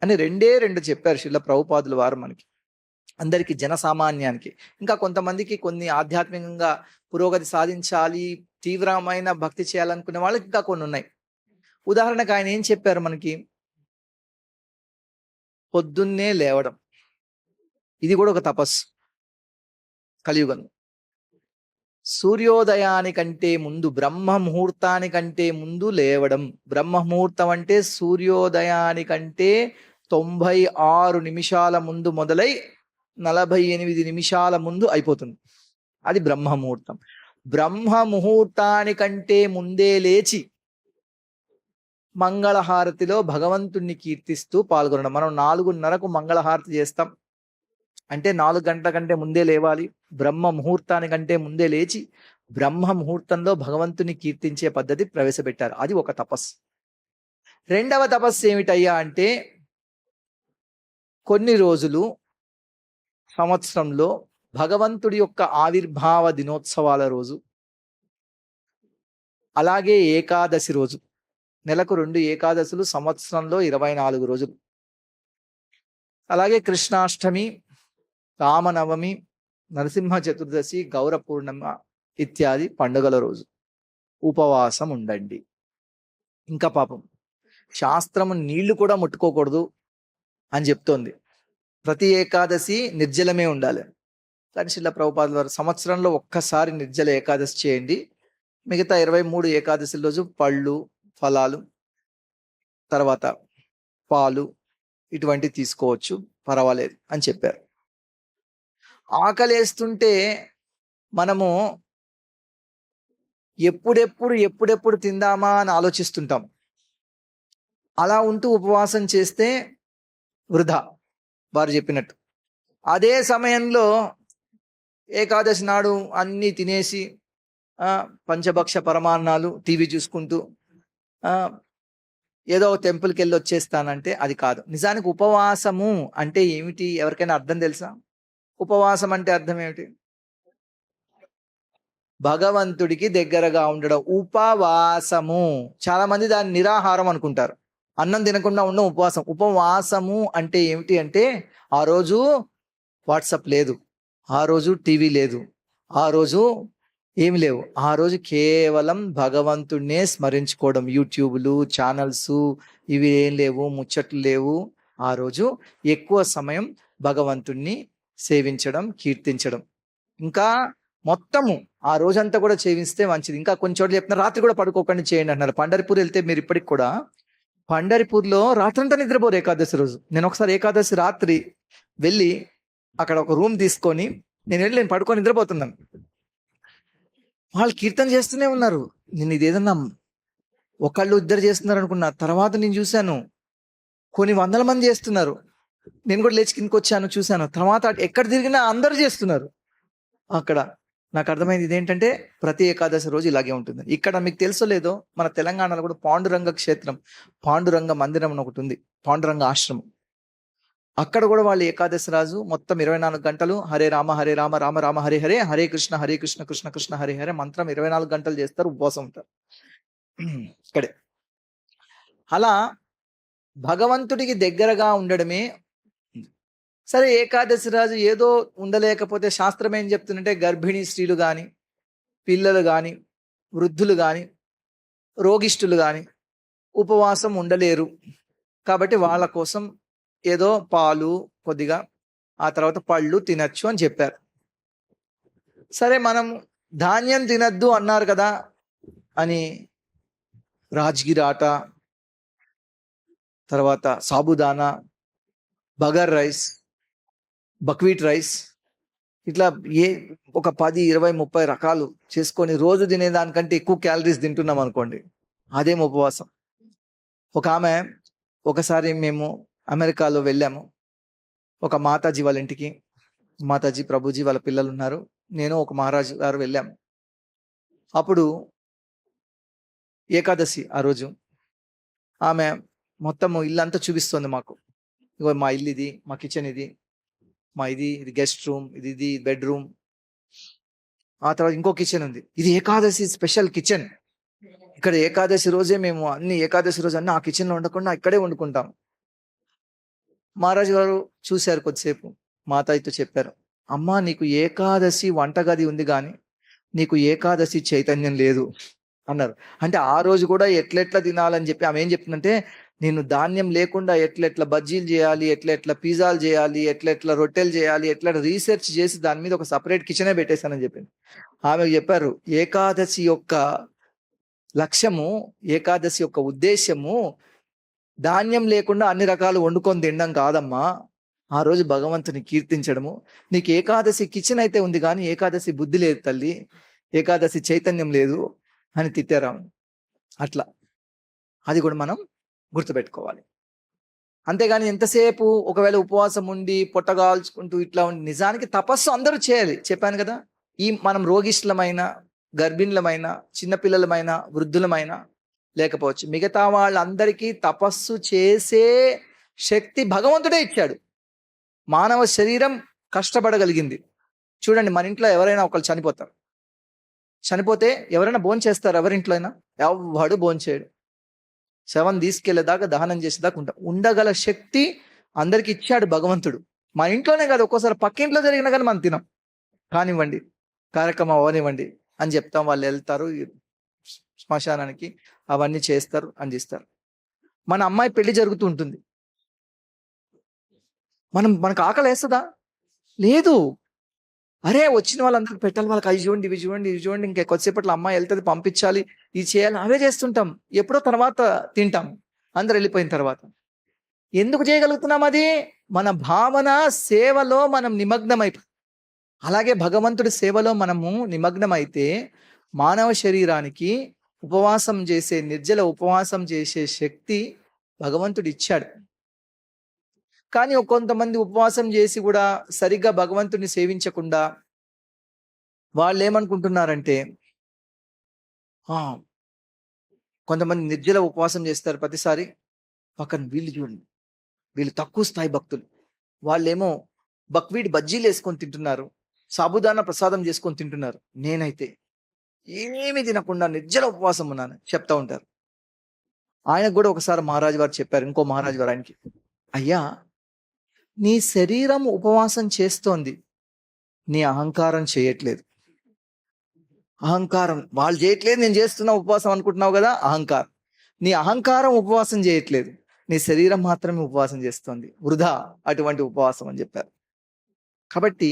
అని రెండే రెండు చెప్పారు శ్రీల ప్రభుపాదుల వారు మనకి, అందరికి జనసామాన్యానికి. ఇంకా కొంతమందికి కొన్ని ఆధ్యాత్మికంగా పురోగతి సాధించాలి, తీవ్రమైన భక్తి చేయాలనుకునే వాళ్ళకి ఇంకా కొన్ని ఉన్నాయి. ఉదాహరణకు ఆయన ఏం చెప్పారు మనకి, పొద్దున్నే లేవడం, ఇది కూడా ఒక తపస్సు కలియుగం. సూర్యోదయానికంటే ముందు, బ్రహ్మ ముహూర్తానికంటే ముందు లేవడం. బ్రహ్మ ముహూర్తం అంటే సూర్యోదయానికంటే 96 నిమిషాల ముందు మొదలై 48 నిమిషాల ముందు అయిపోతుంది. అది బ్రహ్మ ముహూర్తం. బ్రహ్మ ముహూర్తానికంటే ముందే లేచి మంగళహారతిలో భగవంతుణ్ణి కీర్తిస్తూ పాల్గొనడం. మనం 4:30కు మంగళహారతి చేస్తాం అంటే 4 గంటల కంటే ముందే లేవాలి. బ్రహ్మ ముహూర్తానికంటే ముందే లేచి బ్రహ్మ ముహూర్తంలో భగవంతుని కీర్తించే పద్ధతి ప్రవేశపెట్టారు. అది ఒక తపస్సు. రెండవ తపస్సు ఏమిటయ్యా అంటే, కొన్ని రోజులు సంవత్సరంలో భగవంతుడి యొక్క ఆవిర్భావ దినోత్సవాల రోజు, అలాగే ఏకాదశి రోజు, నెలకు 2 ఏకాదశులు, సంవత్సరంలో 24 రోజులు, అలాగే కృష్ణాష్టమి, రామనవమి, నరసింహ చతుర్దశి, గౌర పూర్ణిమ ఇత్యాది పండుగల రోజు ఉపవాసం ఉండండి. ఇంకా పాపం శాస్త్రము నీళ్లు కూడా ముట్టుకోకూడదు అని చెప్తోంది. ప్రతి ఏకాదశి నిర్జలమే ఉండాలి. కానీ శ్రీల ప్రభుపాదుల వారు సంవత్సరంలో ఒక్కసారి నిర్జల ఏకాదశి చేయండి, మిగతా 23 ఏకాదశి రోజు పళ్ళు, ఫలాలు, తర్వాత పాలు ఇటువంటివి తీసుకోవచ్చు, పర్వాలేదు అని చెప్పారు. ఆకలేస్తుంటే మనము ఎప్పుడెప్పుడు తిందామా అని ఆలోచిస్తుంటాం. అలా ఉంటూ ఉపవాసం చేస్తే వృధా, వారు చెప్పినట్టు. అదే సమయంలో ఏకాదశి నాడు అన్నీ తినేసి పంచభక్ష పరమాన్నాలు టీవీ చూసుకుంటూ ఏదో టెంపుల్కి వెళ్ళి వచ్చేస్తానంటే అది కాదు. నిజానికి ఉపవాసము అంటే ఏమిటి, ఎవరికైనా అర్థం తెలుసా? ఉపవాసం అంటే అర్థం ఏమిటి? భగవంతుడికి దగ్గరగా ఉండడం. ఉపవాసము, చాలా మంది దాన్ని నిరాహారం అనుకుంటారు, అన్నం తినకుండా ఉండడం ఉపవాసం. ఉపవాసము అంటే ఏమిటి అంటే, ఆ రోజు వాట్సాప్ లేదు, ఆ రోజు టీవీ లేదు, ఆ రోజు ఏమి లేవు, ఆ రోజు కేవలం భగవంతుడినే స్మరించుకోవడం. యూట్యూబ్లు, ఛానల్స్ ఇవి ఏం లేవు, ముచ్చట్లు లేవు. ఆ రోజు ఎక్కువ సమయం భగవంతుణ్ణి సేవించడం, కీర్తించడం. ఇంకా మొత్తము ఆ రోజంతా కూడా సేవిస్తే మంచిది. ఇంకా కొన్ని చోట్ల చెప్తున్నారు రాత్రి కూడా పడుకోకండి చేయండి అంటున్నారు. పండరిపూర్ వెళ్తే మీరు ఇప్పటికి కూడా పండరిపూర్లో రాత్రంతా నిద్రపోరు ఏకాదశి రోజు. నేను ఒకసారి ఏకాదశి రాత్రి వెళ్ళి అక్కడ ఒక రూమ్ తీసుకొని నేను పడుకొని నిద్రపోతున్నాను. వాళ్ళు కీర్తన చేస్తూనే ఉన్నారు. నేను ఇదేదన్నా ఒకళ్ళు ఇద్దరు చేస్తున్నారు అనుకున్నా. తర్వాత నేను చూశాను కొన్ని వందల మంది చేస్తున్నారు. నేను కూడా లేచి కిందకి వచ్చాను, చూశాను. తర్వాత ఎక్కడ తిరిగినా అందరూ చేస్తున్నారు. అక్కడ నాకు అర్థమైంది ఇదేంటంటే, ప్రతి ఏకాదశి రోజు ఇలాగే ఉంటుంది. ఇక్కడ మీకు తెలుసో లేదో, మన తెలంగాణలో కూడా పాండురంగ క్షేత్రం, పాండురంగ మందిరం అని ఒకటి ఉంది, పాండురంగ ఆశ్రమం. అక్కడ కూడా వాళ్ళు ఏకాదశి రాజు మొత్తం 24 గంటలు హరే రామ హరే రామ రామ రామ హరే హరే, హరే కృష్ణ కృష్ణ కృష్ణ హరే హరే మంత్రం 24 గంటలు చేస్తారు, ఉపవాసం ఉంటారు ఇక్కడే. అలా భగవంతుడికి దగ్గరగా ఉండడమే. సరే, ఏకాదశి రాజు ఏదో ఉండలేకపోతే శాస్త్రం ఏం చెప్తుందంటే, గర్భిణీ స్త్రీలు కానీ, పిల్లలు కానీ, వృద్ధులు కానీ, రోగిష్ఠులు కానీ ఉపవాసం ఉండలేరు. కాబట్టి వాళ్ళ కోసం ఏదో పాలు కొద్దిగా, ఆ తర్వాత పళ్ళు తినచ్చు అని చెప్పారు. సరే, మనం ధాన్యం తినద్దు అన్నారు కదా అని రాజ్గిర్ ఆట, తర్వాత sabudana, bhagar rice, buckwheat rice, ఇట్లా ఒక 10, 20, 30 రకాలు చేసుకొని రోజు తినేదానికంటే ఎక్కువ క్యాలరీస్ తింటున్నాం అనుకోండి, అదేం ఉపవాసం. ఒక ఆమె, ఒకసారి మేము అమెరికాలో వెళ్ళాము, ఒక మాతాజీ వాళ్ళ ఇంటికి. మాతాజీ, ప్రభుజీ వాళ్ళ పిల్లలు ఉన్నారు, నేను ఒక మహారాజు గారు వెళ్ళాము. అప్పుడు ఏకాదశి ఆ రోజు ఆమె మొత్తము ఇల్లంతా చూపిస్తుంది మాకు. ఇగో మా ఇల్లు ఇది, మా కిచెన్ ఇది, ఇది గెస్ట్ రూమ్, ఇది బెడ్రూమ్. ఆ తర్వాత ఇంకో కిచెన్ ఉంది. ఇది ఏకాదశి స్పెషల్ కిచెన్. ఇక్కడ ఏకాదశి రోజే మేము ఏకాదశి రోజు అన్ని ఆ కిచెన్లో ఉండకుండా ఇక్కడే వండుకుంటాం. మహారాజు గారు చూశారు కొద్దిసేపు. మాతాయితో చెప్పారు, అమ్మా నీకు ఏకాదశి వంటగది ఉంది కానీ నీకు ఏకాదశి చైతన్యం లేదు అన్నారు. అంటే ఆ రోజు కూడా ఎట్లెట్లా తినాలని చెప్పి ఆమె ఏం చెప్తుందంటే, నేను ధాన్యం లేకుండా ఎట్లెట్లా బజ్జీలు చేయాలి, ఎట్లెట్లా పిజ్జాలు చేయాలి, ఎట్లెట్లా రొట్టెలు చేయాలి, ఎట్లా రీసెర్చ్ చేసి దాని మీద ఒక సపరేట్ కిచెనే పెట్టేశానని చెప్పింది. ఆమె చెప్పారు, ఏకాదశి యొక్క లక్ష్యము, ఏకాదశి యొక్క ఉద్దేశము ధాన్యం లేకుండా అన్ని రకాలు వండుకొని తినడం కాదమ్మా, ఆ రోజు భగవంతుని కీర్తించడము. నీకు ఏకాదశి కిచెన్ అయితే ఉంది కానీ ఏకాదశి బుద్ధి లేదు తల్లి, ఏకాదశి చైతన్యం లేదు అని తిట్టారు. అట్లా అది కూడా మనం గుర్తుపెట్టుకోవాలి. అంతేగాని ఎంతసేపు ఒకవేళ ఉపవాసం ఉండి పొట్టగాల్చుకుంటూ ఇట్లా ఉండి, నిజానికి తపస్సు అందరూ చేయాలి. చెప్పాను కదా, మనం రోగిష్లమైన, గర్భిణులమైన, చిన్నపిల్లలమైన, వృద్ధులమైన లేకపోవచ్చు, మిగతా వాళ్ళందరికీ తపస్సు చేసే శక్తి భగవంతుడే ఇచ్చాడు. మానవ శరీరం కష్టపడగలిగింది. చూడండి, మన ఇంట్లో ఎవరైనా ఒకళ్ళు చనిపోతే ఎవరైనా భోంచేస్తారు? ఎవరింట్లో అయినా ఎవడు భోంచేయడు. శవం తీసుకెళ్లేదాకా, దహనం చేసేదాకా ఉండగల శక్తి అందరికి ఇచ్చాడు భగవంతుడు. మన ఇంట్లోనే కాదు, ఒక్కోసారి పక్కింట్లో జరిగినా కానీ మనం తినం. కానివ్వండి, కార్యక్రమం అవనివ్వండి అని చెప్తాం. వాళ్ళు వెళ్తారు శ్మశానానికి, అవన్నీ చేస్తారు, అందిస్తారు. మన అమ్మాయి పెళ్లి జరుగుతూ ఉంటుంది, మనకు ఆకలి వేస్తుందా? లేదు. అరే వచ్చిన వాళ్ళందరికి పెట్టాలి, వాళ్ళకి అవి చూడండి, ఇవి చూడండి, ఇవి చూడండి, ఇంకా కొద్దిసేపట్లో అమ్మాయి వెళ్తుంది, పంపించాలి, ఇది చేయాలి, అవే చేస్తుంటాం. ఎప్పుడో తర్వాత తింటాం, అందరు వెళ్ళిపోయిన తర్వాత. ఎందుకు చేయగలుగుతున్నాం? అది మన భావన సేవలో మనం నిమగ్నమైపోయి. అలాగే భగవంతుడి సేవలో మనము నిమగ్నమైతే మానవ శరీరానికి ఉపవాసం చేసే, నిర్జల ఉపవాసం చేసే శక్తి భగవంతుడు ఇచ్చాడు. కానీ కొంతమంది ఉపవాసం చేసి కూడా సరిగ్గా భగవంతుడిని సేవించకుండా వాళ్ళు ఏమనుకుంటున్నారంటే, కొంతమంది నిర్జల ఉపవాసం చేస్తారు ప్రతిసారి, పక్కన వీళ్ళు చూడండి, వీళ్ళు తక్కువ స్థాయి భక్తులు, వాళ్ళేమో బక్వీడ్ బజ్జీలు వేసుకొని తింటున్నారు, సాబుదానా ప్రసాదం చేసుకొని తింటున్నారు, నేనైతే ఏమీ తినకుండా నిర్జల ఉపవాసం ఉన్నాను చెప్తా ఉంటారు. ఆయనకు కూడా ఒకసారి మహారాజు వారు చెప్పారు, ఇంకో మహారాజు వారు ఆయనకి, అయ్యా నీ శరీరం ఉపవాసం చేస్తోంది, నీ అహంకారం చేయట్లేదు. అహంకారం వాళ్ళు చేయట్లేదు, నేను చేస్తున్నా ఉపవాసం అనుకుంటున్నావు కదా, అహంకారం. నీ అహంకారం ఉపవాసం చేయట్లేదు, నీ శరీరం మాత్రమే ఉపవాసం చేస్తోంది, వృధా అటువంటి ఉపవాసం అని చెప్పారు. కాబట్టి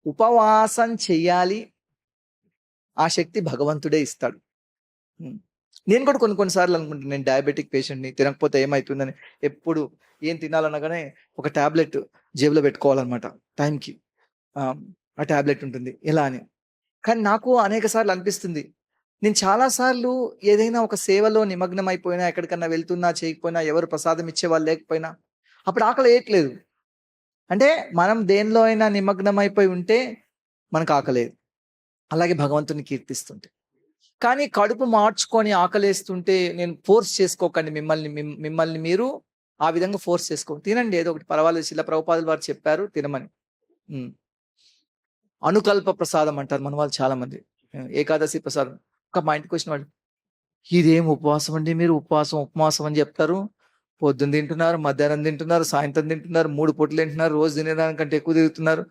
ఉపవాసం చెయ్యాలి, ఆ శక్తి భగవంతుడే ఇస్తాడు. నేను కూడా కొన్నిసార్లు అనుకుంటాను, నేను డయాబెటిక్ పేషెంట్ని, తినకపోతే ఏమవుతుందని ఎప్పుడు ఏం తినాలనగానే ఒక ట్యాబ్లెట్ జేబులో పెట్టుకోవాలన్నమాట టైంకి. ఆ ట్యాబ్లెట్ ఉంటుంది ఎలా అని. కానీ నాకు అనేక సార్లు అనిపిస్తుంది, నేను చాలాసార్లు ఏదైనా ఒక సేవలో నిమగ్నం అయిపోయినా, ఎక్కడికన్నా వెళ్తున్నా చేయకపోయినా, ఎవరు ప్రసాదం ఇచ్చేవాళ్ళు లేకపోయినా అప్పుడు ఆకలి వేయట్లేదు. అంటే మనం దేనిలో అయినా నిమగ్నం అయిపోయి ఉంటే మనకు ఆకలేదు. అలాగే భగవంతుని కీర్తిస్తుంటే. కానీ కడుపు మార్చుకొని ఆకలేస్తుంటే నేను ఫోర్స్ చేసుకోకండి, మిమ్మల్ని మీరు ఆ విధంగా ఫోర్స్ చేసుకోండి. తినండి, ఏదో ఒకటి పర్వాలేదు. శిల ప్రభుపాదులు వారు చెప్పారు తినమని. అనుకల్ప ప్రసాదం అంటారు మన వాళ్ళు చాలా మంది, ఏకాదశి ప్రసాదం. మా ఇంటికి వచ్చిన వాళ్ళు, ఇదేం ఉపవాసం అండి మీరు, ఉపవాసం అని చెప్తారు, పొద్దున్న తింటున్నారు, మధ్యాహ్నం తింటున్నారు, సాయంత్రం తింటున్నారు, 3 పూటలు తింటున్నారు, రోజు తినేదానికంటే ఎక్కువ తిరుగుతున్నారు,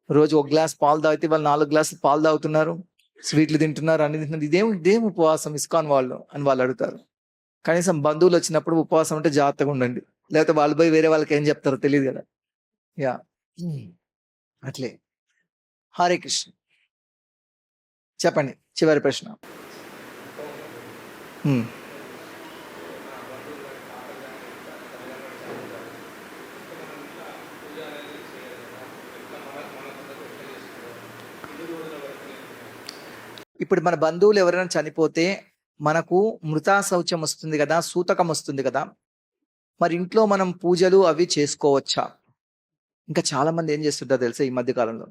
రోజు 1 గ్లాస్ పాలు తాగితే వాళ్ళు 4 గ్లాసులు పాలు తాగుతున్నారు, స్వీట్లు తింటున్నారు, అన్ని తింటున్నారు, ఇదేం ఉపవాసం ఇస్కాన్ వాళ్ళు అని వాళ్ళు అడుగుతారు. కనీసం బంధువులు వచ్చినప్పుడు ఉపవాసం అంటే జాగ్రత్తగా ఉండండి, లేకపోతే వాళ్ళు పోయి వేరే వాళ్ళకి ఏం చెప్తారో తెలియదు కదా. యా అట్లే. హరే కృష్ణ. చెప్పండి చివరి ప్రశ్న. ఇప్పుడు మన బంధువులు ఎవరైనా చనిపోతే మనకు మృతా శౌచం వస్తుంది కదా, సూతకం వస్తుంది కదా, మరి ఇంట్లో మనం పూజలు అవి చేసుకోవచ్చా? ఇంకా చాలా మంది ఏం చేస్తుంటారు తెలుసా ఈ మధ్య కాలంలో,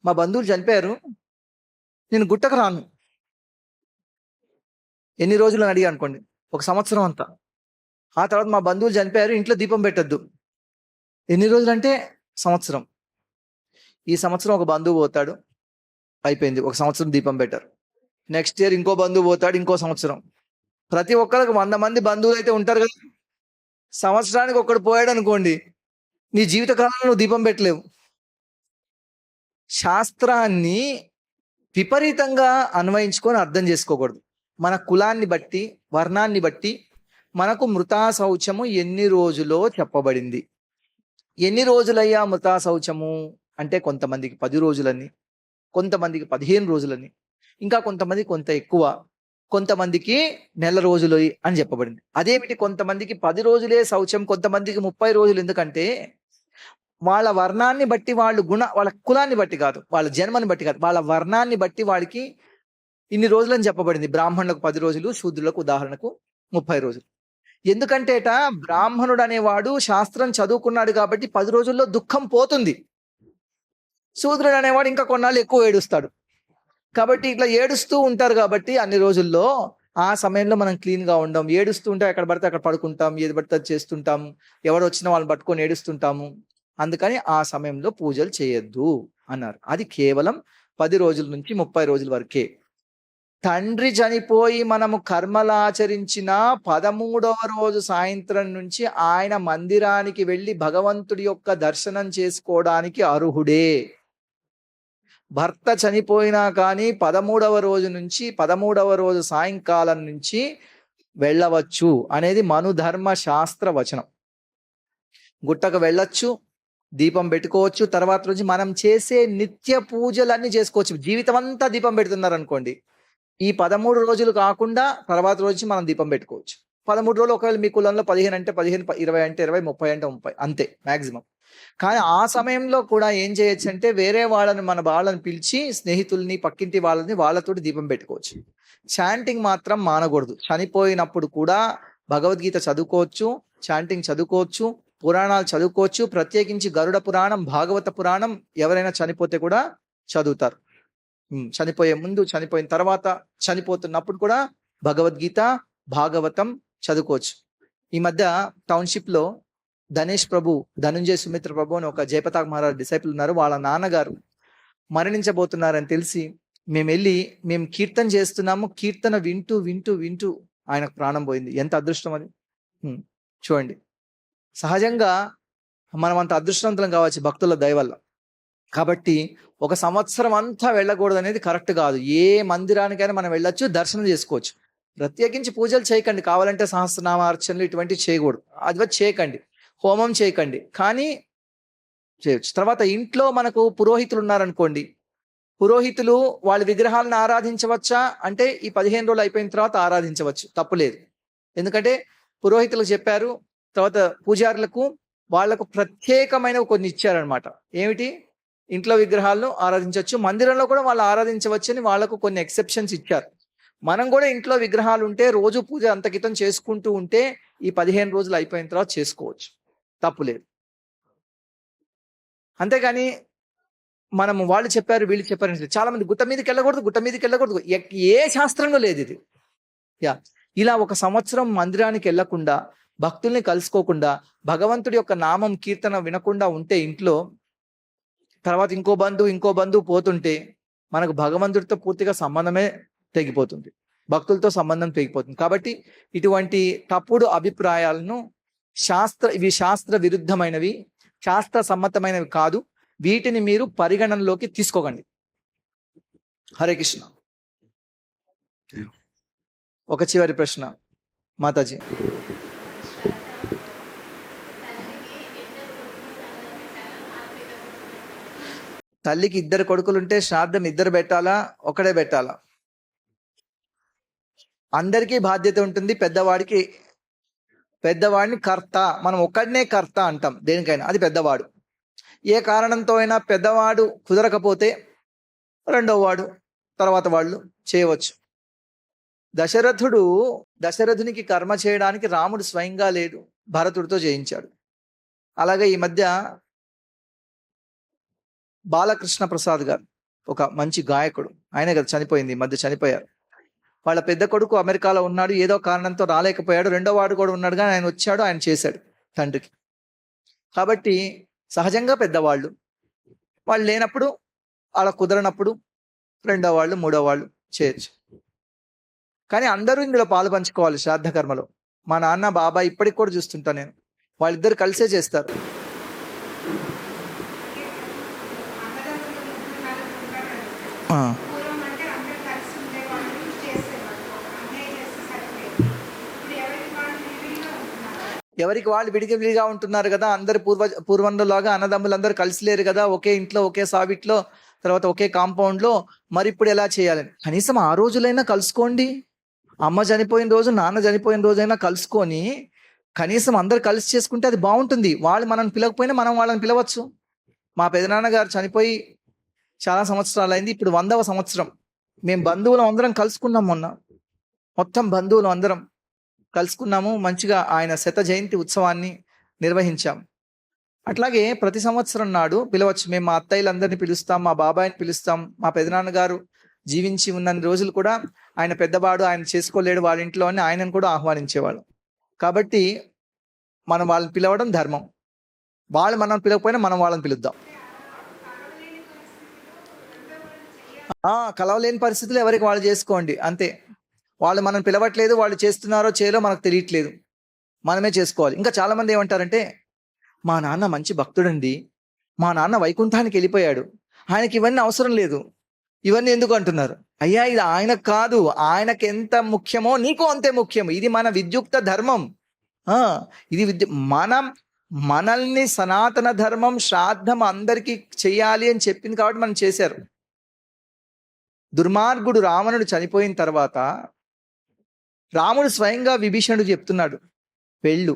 మా బంధువులు చనిపోయారు, నేను గుట్టకు రాను. ఎన్ని రోజులు అని అడిగా అనుకోండి, 1 సంవత్సరం అంతా. ఆ తర్వాత మా బంధువులు చనిపోయారు, ఇంట్లో దీపం పెట్టద్దు. ఎన్ని రోజులు అంటే సంవత్సరం. ఈ సంవత్సరం ఒక బంధువు పోతాడు, అయిపోయింది, ఒక సంవత్సరం దీపం పెట్టారు. నెక్స్ట్ ఇయర్ ఇంకో బంధువు పోతాడు, ఇంకో సంవత్సరం. ప్రతి ఒక్కరికి 100 మంది బంధువులు అయితే ఉంటారు కదా. సంవత్సరానికి ఒక్కడు పోయాడు అనుకోండి, నీ జీవితకాలంలో నువ్వు దీపం పెట్టలేవు. శాస్త్రాన్ని విపరీతంగా అన్వయించుకొని అర్థం చేసుకోకూడదు. మన కులాన్ని బట్టి, వర్ణాన్ని బట్టి మనకు మృతా శౌచము ఎన్ని రోజులో చెప్పబడింది. ఎన్ని రోజులయ్యా మృతా శౌచము అంటే కొంతమందికి 10 రోజులని, కొంతమందికి 15 రోజులని, ఇంకా కొంతమంది కొంత ఎక్కువ, కొంతమందికి నెల రోజులు అని చెప్పబడింది. అదేమిటి కొంతమందికి 10 రోజులే శౌచం, కొంతమందికి 30 రోజులు? ఎందుకంటే వాళ్ళ వర్ణాన్ని బట్టి, వాళ్ళ కులాన్ని బట్టి కాదు, వాళ్ళ జన్మని బట్టి కాదు, వాళ్ళ వర్ణాన్ని బట్టి వాళ్ళకి ఇన్ని రోజులని చెప్పబడింది. బ్రాహ్మణులకు 10 రోజులు, శూద్రులకు ఉదాహరణకు 30 రోజులు. ఎందుకంటేట బ్రాహ్మణుడు అనేవాడు శాస్త్రం చదువుకున్నాడు కాబట్టి 10 రోజుల్లో దుఃఖం పోతుంది. శూద్రుడు అనేవాడు ఇంకా కొన్నాళ్ళు ఎక్కువ ఏడుస్తాడు. కాబట్టి ఇట్లా ఏడుస్తూ ఉంటారు కాబట్టి అన్ని రోజుల్లో ఆ సమయంలో మనం క్లీన్గా ఉండం. ఏడుస్తూ ఉంటే ఎక్కడ పడితే అక్కడ పడుకుంటాం, ఏది పడితే అది చేస్తుంటాం, ఎవరు వచ్చినా వాళ్ళని పట్టుకొని ఏడుస్తుంటాము. అందుకని ఆ సమయంలో పూజలు చేయొద్దు అన్నారు. అది కేవలం 10 రోజుల నుంచి 30 రోజుల వరకే. తండ్రి చనిపోయి మనము కర్మలాచరించిన 13వ రోజు సాయంత్రం నుంచి ఆయన మందిరానికి వెళ్ళి భగవంతుడి యొక్క దర్శనం చేసుకోవడానికి అర్హుడే. భర్త చనిపోయినా కానీ 13వ రోజు నుంచి 13వ రోజు సాయంకాలం నుంచి వెళ్ళవచ్చు అనేది మనుధర్మ శాస్త్ర వచనం. గుట్టకు వెళ్ళొచ్చు, దీపం పెట్టుకోవచ్చు. తర్వాత రోజు మనం చేసే నిత్య పూజలన్నీ చేసుకోవచ్చు. జీవితం అంతా దీపం పెడుతున్నారు అనుకోండి, ఈ 13 రోజులు కాకుండా తర్వాత రోజు మనం దీపం పెట్టుకోవచ్చు. 13 రోజులు ఒకవేళ మీ కులంలో 15 అంటే 15, 20 అంటే 20, 30 అంటే 30, అంతే మ్యాక్సిమం. కానీ ఆ సమయంలో కూడా ఏం చేయొచ్చు అంటే వేరే మన వాళ్ళని పిలిచి, స్నేహితుల్ని, పక్కింటి వాళ్ళతోటి దీపం పెట్టుకోవచ్చు. చాంటింగ్ మాత్రం మానకూడదు. చనిపోయినప్పుడు కూడా భగవద్గీత చదువుకోవచ్చు, చాంటింగ్ చదువుకోవచ్చు, పురాణాలు చదువుకోవచ్చు. ప్రత్యేకించి గరుడ పురాణం, భాగవత పురాణం ఎవరైనా చనిపోతే కూడా చదువుతారు. చనిపోయే ముందు, చనిపోయిన తర్వాత, చనిపోతున్నప్పుడు కూడా భగవద్గీత, భాగవతం చదువుకోవచ్చు. ఈ మధ్య టౌన్షిప్ లో ధనేష్ ప్రభు, ధనుంజయ సుమిత్ర ప్రభు అని ఒక జయపతాక్ మహారాజ్ డిసైపుల్ ఉన్నారు. వాళ్ళ నాన్నగారు మరణించబోతున్నారని తెలిసి మేము కీర్తన చేస్తున్నాము. కీర్తన వింటూ వింటూ వింటూ ఆయనకు ప్రాణం పోయింది. ఎంత అదృష్టం అది. చూడండి, సహజంగా మనం అంత అదృష్టవంతులం కావచ్చు భక్తుల దయ వల్ల. కాబట్టి ఒక సంవత్సరం అంతా వెళ్ళకూడదు అనేది కరెక్ట్ కాదు. ఏ మందిరానికైనా మనం వెళ్ళొచ్చు, దర్శనం చేసుకోవచ్చు. ప్రత్యేకించి పూజలు చేయకండి. కావాలంటే సహస్రనామార్చనలు ఇటువంటివి చేయకూడదు, అది చేయకండి. హోమం చేయకండి, కానీ చేయొచ్చు. తర్వాత ఇంట్లో మనకు పురోహితులు ఉన్నారనుకోండి, పురోహితులు వాళ్ళ విగ్రహాలను ఆరాధించవచ్చా అంటే ఈ 15 రోజులు అయిపోయిన తర్వాత ఆరాధించవచ్చు, తప్పులేదు. ఎందుకంటే పురోహితులకు చెప్పారు, తర్వాత పూజారులకు వాళ్లకు ప్రత్యేకమైన కొన్ని ఇచ్చారనమాట. ఏమిటి? ఇంట్లో విగ్రహాలను ఆరాధించవచ్చు, మందిరంలో కూడా వాళ్ళు ఆరాధించవచ్చు అని వాళ్లకు కొన్ని ఎక్సెప్షన్స్ ఇచ్చారు. మనం కూడా ఇంట్లో విగ్రహాలు ఉంటే రోజు పూజ అంతకితం చేసుకుంటూ ఉంటే ఈ 15 రోజులు అయిపోయిన తర్వాత చేసుకోవచ్చు, తప్పులేదు. అంతేగాని మనము వాళ్ళు చెప్పారు వీళ్ళు చెప్పారు, చాలా మంది గుట్ట మీదకి వెళ్ళకూడదు, ఏ శాస్త్రంలో లేదు ఇది. ఇలా ఒక సంవత్సరం మందిరానికి వెళ్ళకుండా, భక్తుల్ని కలుసుకోకుండా, భగవంతుడి యొక్క నామం కీర్తన వినకుండా ఉంటే ఇంట్లో, తర్వాత ఇంకో బంధువు పోతుంటే మనకు భగవంతుడితో పూర్తిగా సంబంధమే తెగిపోతుంది, భక్తులతో సంబంధం తెగిపోతుంది. కాబట్టి ఇటువంటి తప్పుడు అభిప్రాయాలను ఇవి శాస్త్ర విరుద్ధమైనవి, శాస్త్ర సమ్మతమైనవి కాదు. వీటిని మీరు పరిగణనలోకి తీసుకోకండి. హరే కృష్ణ. ఒక చివరి ప్రశ్న మాతాజీ. తల్లికి 2 కొడుకులుంటే శ్రాద్ధం 2 పెట్టాలా, ఒకడే పెట్టాలా? అందరికీ బాధ్యత ఉంటుంది. పెద్దవాడిని కర్త, మనం ఒక్కడనే కర్త అంటాం దేనికైనా, అది పెద్దవాడు. ఏ కారణంతో అయినా పెద్దవాడు కుదరకపోతే రెండో వాడు, తర్వాత వాళ్ళు చేయవచ్చు. దశరథునికి కర్మ చేయడానికి రాముడు స్వయంగా లేడు, భరతుడితో చేయించాడు. అలాగే ఈ మధ్య బాలకృష్ణ ప్రసాద్ గారు ఒక మంచి గాయకుడు, ఆయనే కదా చనిపోయింది, ఈ మధ్య చనిపోయారు. వాళ్ళ పెద్ద కొడుకు అమెరికాలో ఉన్నాడు, ఏదో కారణంతో రాలేకపోయాడు. రెండో వాడు కూడా ఉన్నాడు, కానీ ఆయన వచ్చాడు, ఆయన చేశాడు తండ్రికి. కాబట్టి సహజంగా పెద్దవాళ్ళు. వాళ్ళు లేనప్పుడు, అలా కుదరనప్పుడు రెండో వాళ్ళు, మూడో వాళ్ళు చేయొచ్చు. కానీ అందరూ ఇందులో పాలు పంచుకోవాలి శ్రాద్ధ కర్మలో. మా నాన్న, బాబాయ్ ఇప్పటికి కూడా చూస్తుంటా నేను. వాళ్ళిద్దరు కలిసే చేస్తారు. ఆ. ఎవరికి వాళ్ళు విడిగా ఉంటున్నారు కదా. అందరు పూర్వంలోలాగా అన్నదమ్ములందరూ కలిసి లేరు కదా. ఒకే ఇంట్లో, ఒకే సావిట్లో, తర్వాత ఒకే కాంపౌండ్లో. మరి ఇప్పుడు ఎలా చేయాలని కనీసం ఆ రోజులైనా కలుసుకోండి. అమ్మ చనిపోయిన రోజు, నాన్న చనిపోయిన రోజైనా కలుసుకొని కనీసం అందరు కలిసి చేసుకుంటే అది బాగుంటుంది. వాళ్ళు మనం పిలవకపోయినా మనం వాళ్ళని పిలవచ్చు. మా పెదనాన్నగారు చనిపోయి చాలా సంవత్సరాలు అయింది. ఇప్పుడు 100వ సంవత్సరం. మేము బంధువులం అందరం కలుసుకున్నాం. మొన్న మొత్తం బంధువులు అందరం కలుసుకున్నాము. మంచిగా ఆయన శత జయంతి ఉత్సవాన్ని నిర్వహించాం. అట్లాగే ప్రతి సంవత్సరం నాడు పిలవచ్చు. మేము మా అత్తయ్యలందరినీ పిలుస్తాం, మా బాబాయిని పిలుస్తాం. మా పెదనాన్నగారు జీవించి ఉన్న రోజులు కూడా ఆయన పెద్దవాడు, ఆయన చేసుకోలేడు వాళ్ళ ఇంట్లో అని ఆయనను కూడా ఆహ్వానించేవాళ్ళు. కాబట్టి మనం వాళ్ళని పిలవడం ధర్మం. వాళ్ళు మనం పిలవకపోయినా మనం వాళ్ళని పిలుద్దాం. కలవలేని పరిస్థితులు ఎవరికి వాళ్ళు చేసుకోండి అంతే. వాళ్ళు మనం పిలవట్లేదు, వాళ్ళు చేస్తున్నారో చేయలో మనకు తెలియట్లేదు, మనమే చేసుకోవాలి. ఇంకా చాలా మంది ఏమంటారంటే, మా నాన్న మంచి భక్తుడండి, మా నాన్న వైకుంఠానికి వెళ్ళిపోయాడు, ఆయనకి ఇవన్నీ అవసరం లేదు, ఇవన్నీ ఎందుకు అంటున్నారు. అయ్యా, ఇది ఆయనకు కాదు, ఆయనకి ఎంత ముఖ్యమో నీకు అంతే ముఖ్యం. ఇది మన విద్యుక్త ధర్మం. ఇది మనల్ని సనాతన ధర్మం శ్రాద్ధం అందరికీ చెయ్యాలి అని చెప్పింది కాబట్టి మనం చేశారు. దుర్మార్గుడు రావణుడు చనిపోయిన తర్వాత రాముడు స్వయంగా విభీషణుడు చెప్తున్నాడు, వెళ్ళు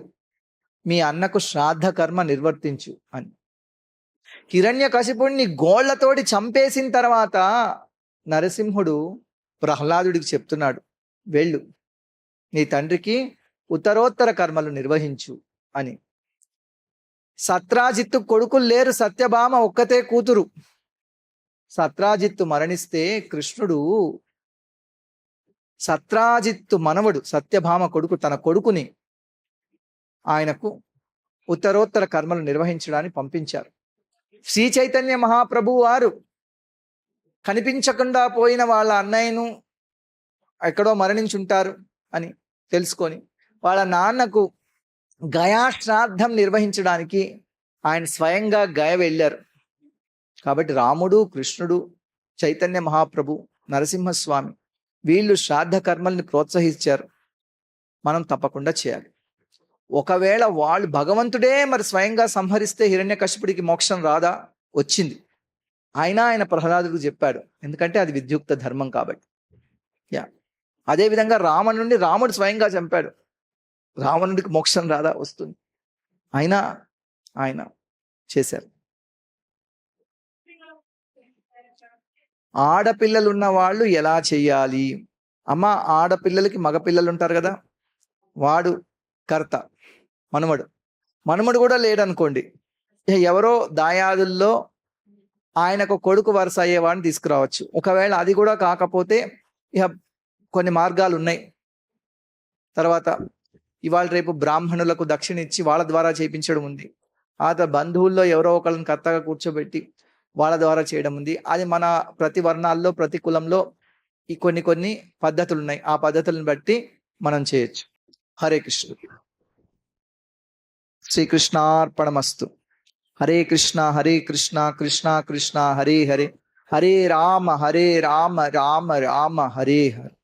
మీ అన్నకు శ్రాద్ధ కర్మ నిర్వర్తించు అని. హిరణ్యకశిపుణ్ణి గోళ్లతోటి చంపేసిన తర్వాత నరసింహుడు ప్రహ్లాదుడికి చెప్తున్నాడు, వెళ్ళు నీ తండ్రికి ఉత్తరోత్తర కర్మలు నిర్వహించు అని. సత్రాజిత్తు కొడుకులు లేరు, సత్యభామ ఒక్కతే కూతురు. సత్రాజిత్తు మరణిస్తే కృష్ణుడు సత్రాజిత్తు మనవడు సత్యభామ కొడుకు తన కొడుకుని ఆయనకు ఉత్తరోత్తర కర్మలు నిర్వహించడానికి పంపించారు. శ్రీ చైతన్య మహాప్రభు వారు కనిపించకుండా పోయిన వాళ్ళ అన్నయ్యను ఎక్కడో మరణించుంటారు అని తెలుసుకొని వాళ్ళ నాన్నకు గయా శ్రాద్ధం నిర్వహించడానికి ఆయన స్వయంగా గయ వెళ్ళారు. కాబట్టి రాముడు, కృష్ణుడు, చైతన్య మహాప్రభు, నరసింహస్వామి వీళ్ళు శ్రాద్ధ కర్మల్ని ప్రోత్సహించారు. మనం తప్పకుండా చేయాలి. ఒకవేళ వాళ్ళు భగవంతుడే మరి స్వయంగా సంహరిస్తే హిరణ్యకశిపుడికి మోక్షం రాదా? వచ్చింది. అయినా ఆయన ప్రహ్లాదుడికి చెప్పాడు, ఎందుకంటే అది విద్యుక్త ధర్మం కాబట్టి. అదేవిధంగా రావణుడిని రాముడు స్వయంగా చంపాడు, రావణుడికి మోక్షం రాదా? వస్తుంది. అయినా ఆయన చేశారు. ఆడపిల్లలు ఉన్న వాళ్ళు ఎలా చెయ్యాలి? అమ్మ, ఆడపిల్లలకి మగపిల్లలు ఉంటారు కదా, వాడు కర్త, మనుమడు కూడా లేడనుకోండి, ఎవరో దాయాదుల్లో ఆయనకు కొడుకు వరుస అయ్యేవాడిని తీసుకురావచ్చు. ఒకవేళ అది కూడా కాకపోతే ఇక కొన్ని మార్గాలు ఉన్నాయి. తర్వాత ఇవాళ రేపు బ్రాహ్మణులకు దక్షిణ ఇచ్చి వాళ్ళ ద్వారా చేయించడం ఉంది. ఆ బంధువుల్లో ఎవరో ఒకళ్ళని కర్తగా కూర్చోబెట్టి వాళ్ళ ద్వారా చేయడం ఉంది. అది మన ప్రతి వర్ణాల్లో, ప్రతి కులంలో ఈ కొన్ని పద్ధతులు ఉన్నాయి. ఆ పద్ధతులను బట్టి మనం చేయొచ్చు. హరే కృష్ణ. శ్రీకృష్ణార్పణమస్తు. హరే కృష్ణ కృష్ణ కృష్ణ హరే హరే, హరే రామ రామ రామ హరే హరే.